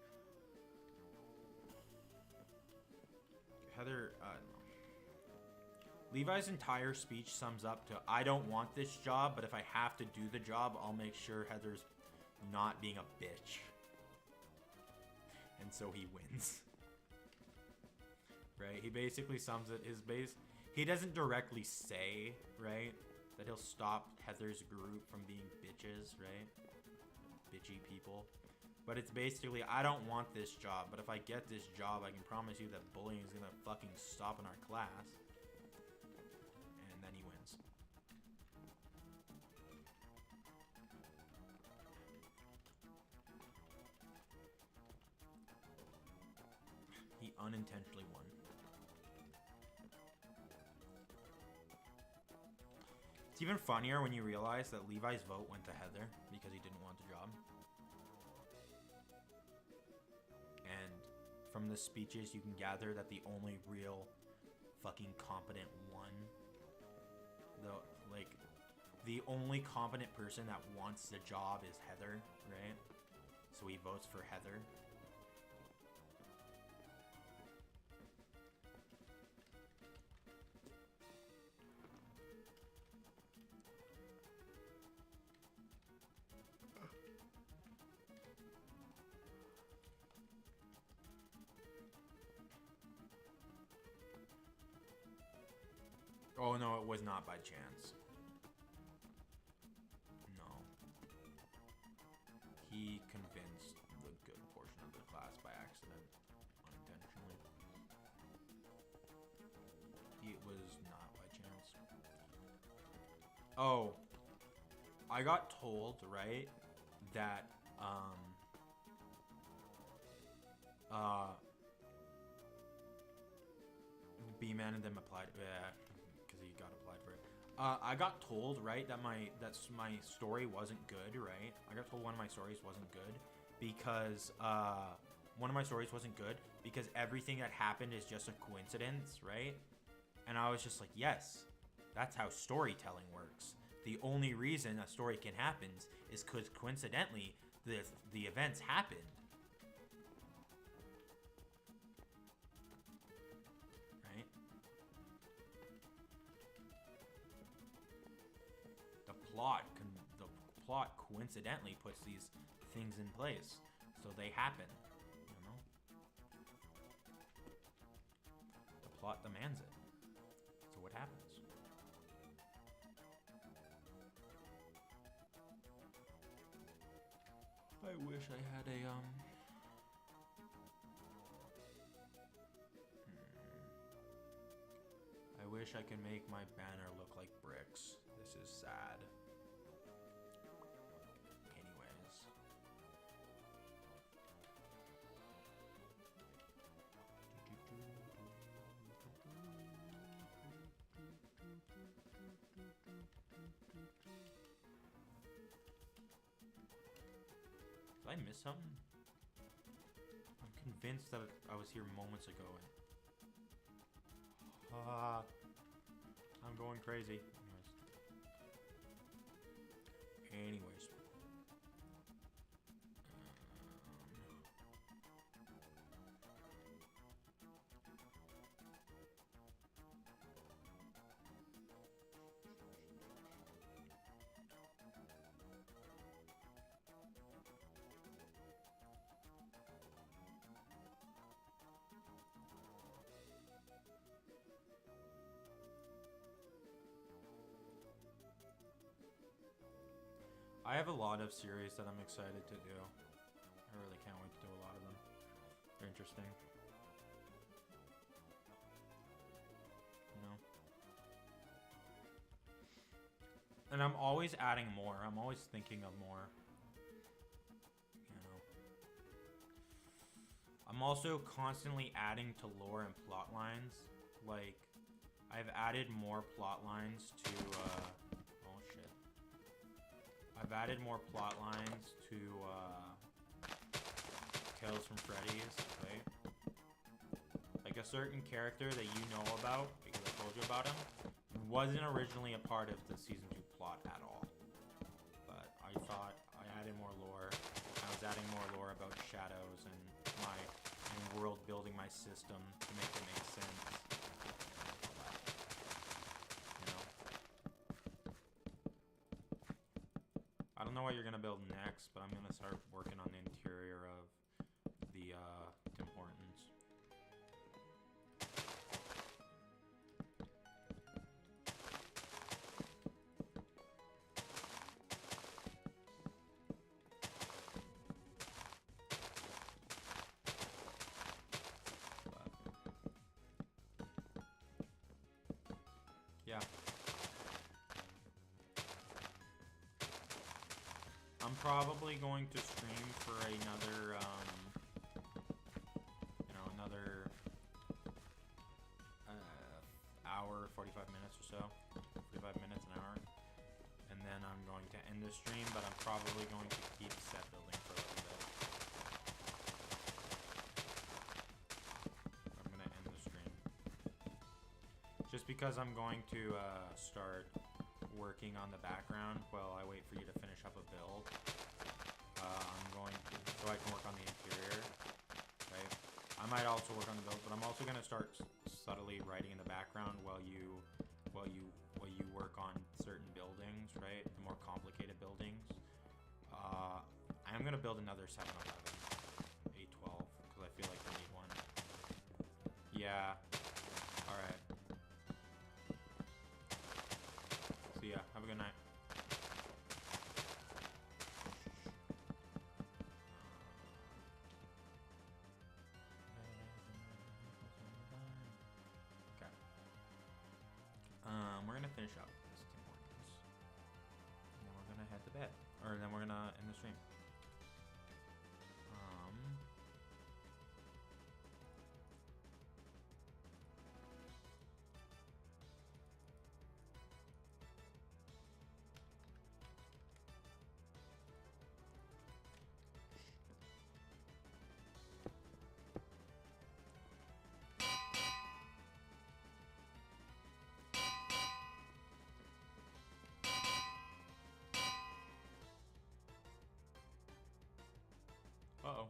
Heather, Levi's entire speech sums up to, I don't want this job, but if I have to do the job, I'll make sure Heather's not being a bitch. And so he wins. Right? He basically sums it, he doesn't directly say, right, that he'll stop Heather's group from being bitches, right? Bitchy people. But it's basically, I don't want this job, but if I get this job, I can promise you that bullying is gonna fucking stop in our class. And then he wins. He unintentionally won. It's even funnier when you realize that Levi's vote went to Heather because he didn't want the job. And from the speeches, you can gather that the only real fucking competent one, the only competent person that wants the job is Heather, right? So he votes for Heather. Oh no, it was not by chance. No. He convinced the good portion of the class by accident, unintentionally. It was not by chance. Oh, I got told, right, that B-Man and them applied, because he got applied for it. I got told, right, that my story wasn't good, right? I got told one of my stories wasn't good because everything that happened is just a coincidence, right? And I was just like, yes, that's how storytelling works. The only reason a story can happen is because coincidentally the events happened. Right? The plot coincidentally puts these things in place, so they happen. You know? The plot demands it. So what happens? I wish I had a I wish I could make my banner look like bricks. This is sad. Anyways. Did I miss something? I'm convinced that I was here moments ago. I'm going crazy. Anyways. I have a lot of series that I'm excited to do. I really can't wait to do a lot of them. They're interesting. You know? And I'm always adding more. I'm always thinking of more. You know? I'm also constantly adding to lore and plot lines. Like, I've added more plot lines to, I've added more plot lines to Tales from Freddy's, right? Like a certain character that you know about, because I told you about him, wasn't originally a part of the Season 2 plot at all. But I thought I added more lore. I was adding more lore about shadows and world building my system to make it make sense. I don't know what you're gonna build next, but I'm gonna start working on the interior of the Tim Hortons. Yeah. I'm probably going to stream for another, another hour, 45 minutes or so. 45 minutes, an hour. And then I'm going to end the stream, but I'm probably going to keep set building for a little bit. I'm going to end the stream. Just because I'm going to start working on the background while I wait for you to finish up a build. I'm going to, so I can work on the interior, right? I might also work on the build, but I'm also going to start subtly writing in the background while you work on certain buildings, right? The more complicated buildings. I'm going to build another 7-Eleven, 812, because I feel like we need one. Yeah. All right. See ya. Have a good night. up this Tim Hortons. And then we're gonna head to bed. Or then we're gonna end the stream. Uh-oh.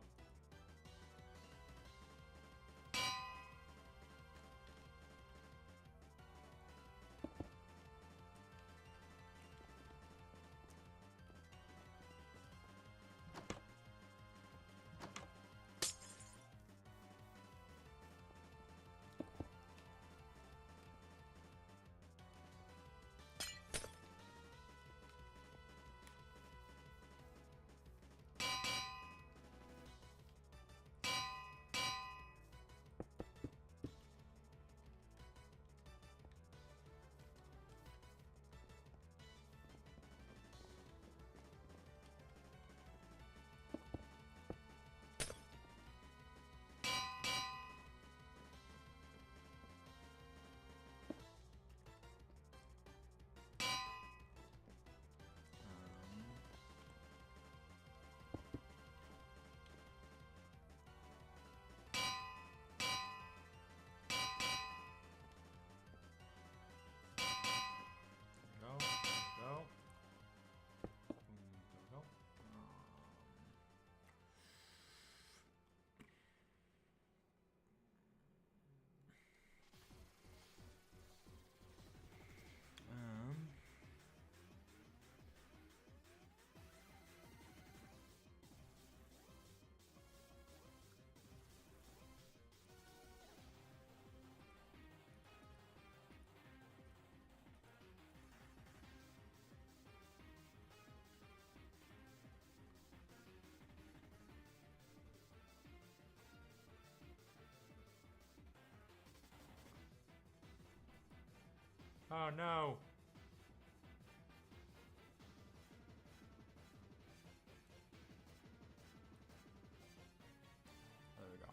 Oh no! There we go.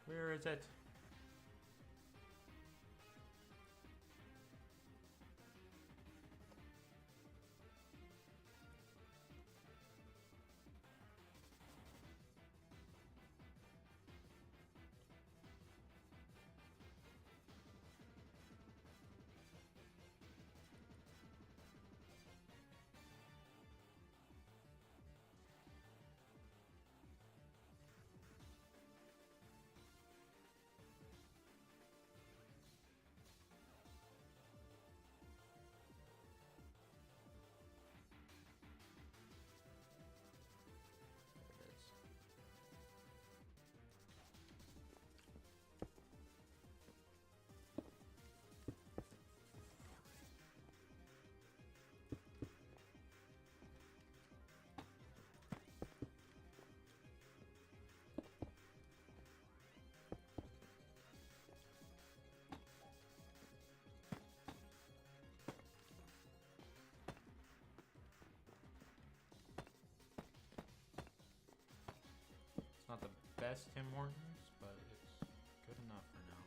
Where is it? Not the best Tim Hortons, but it's good enough for now.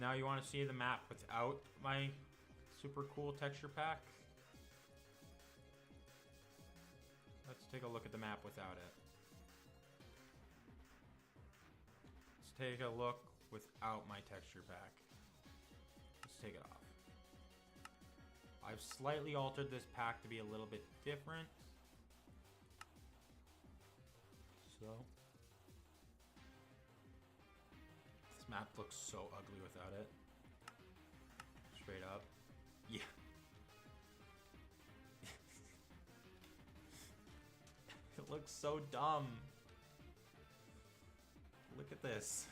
And now you want to see the map without my super cool texture pack? Let's take a look at the map without it. Let's take a look without my texture pack. Let's take it off. I've slightly altered this pack to be a little bit different. So this map looks so ugly without it. Straight up. Yeah. It looks so dumb. Look at this.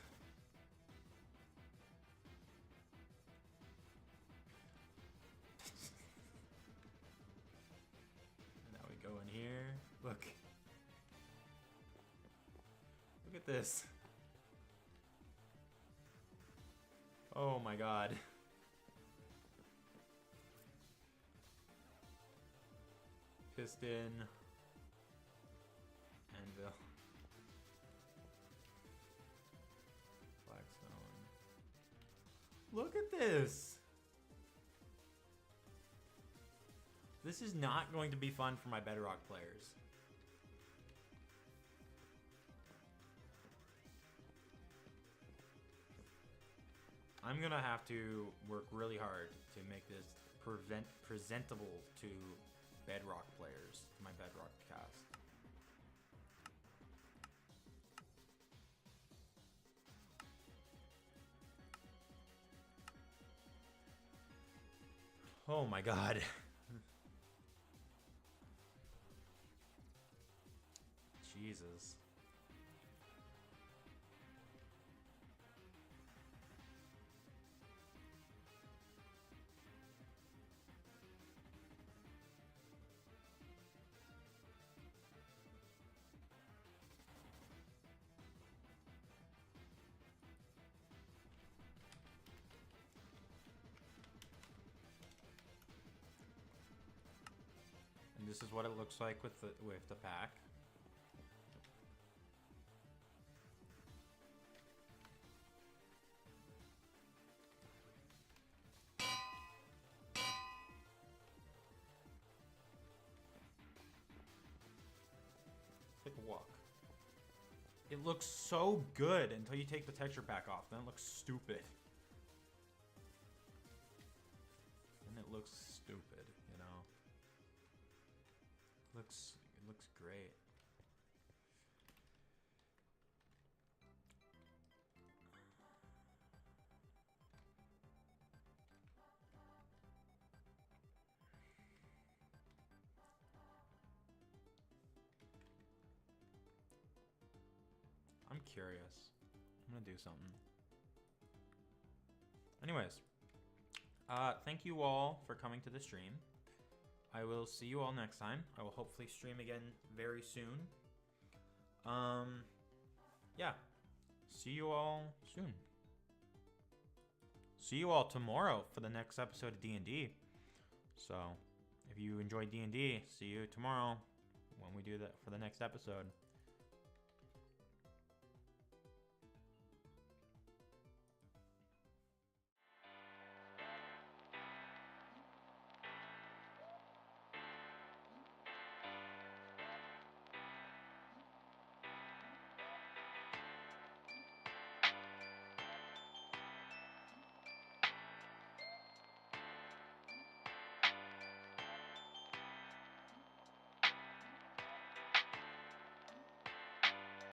Now we go in here. Look. Look at this. Oh my god. Piston. Anvil. Blackstone. Look at this. This is not going to be fun for my Bedrock players. I'm gonna have to work really hard to make this presentable to Bedrock players, my Bedrock cast. Oh my god. Jesus. And this is what it looks like with the pack. Take a walk. It looks so good until you take the texture pack off. Then it looks stupid. Then it looks stupid, you know. It looks great. I'm curious. I'm gonna do something. Anyways, thank you all for coming to the stream. I will see you all next time. I will hopefully stream again very soon. Yeah. See you all soon. See you all tomorrow for the next episode of D&D. So, if you enjoyed D&D, see you tomorrow when we do that for the next episode.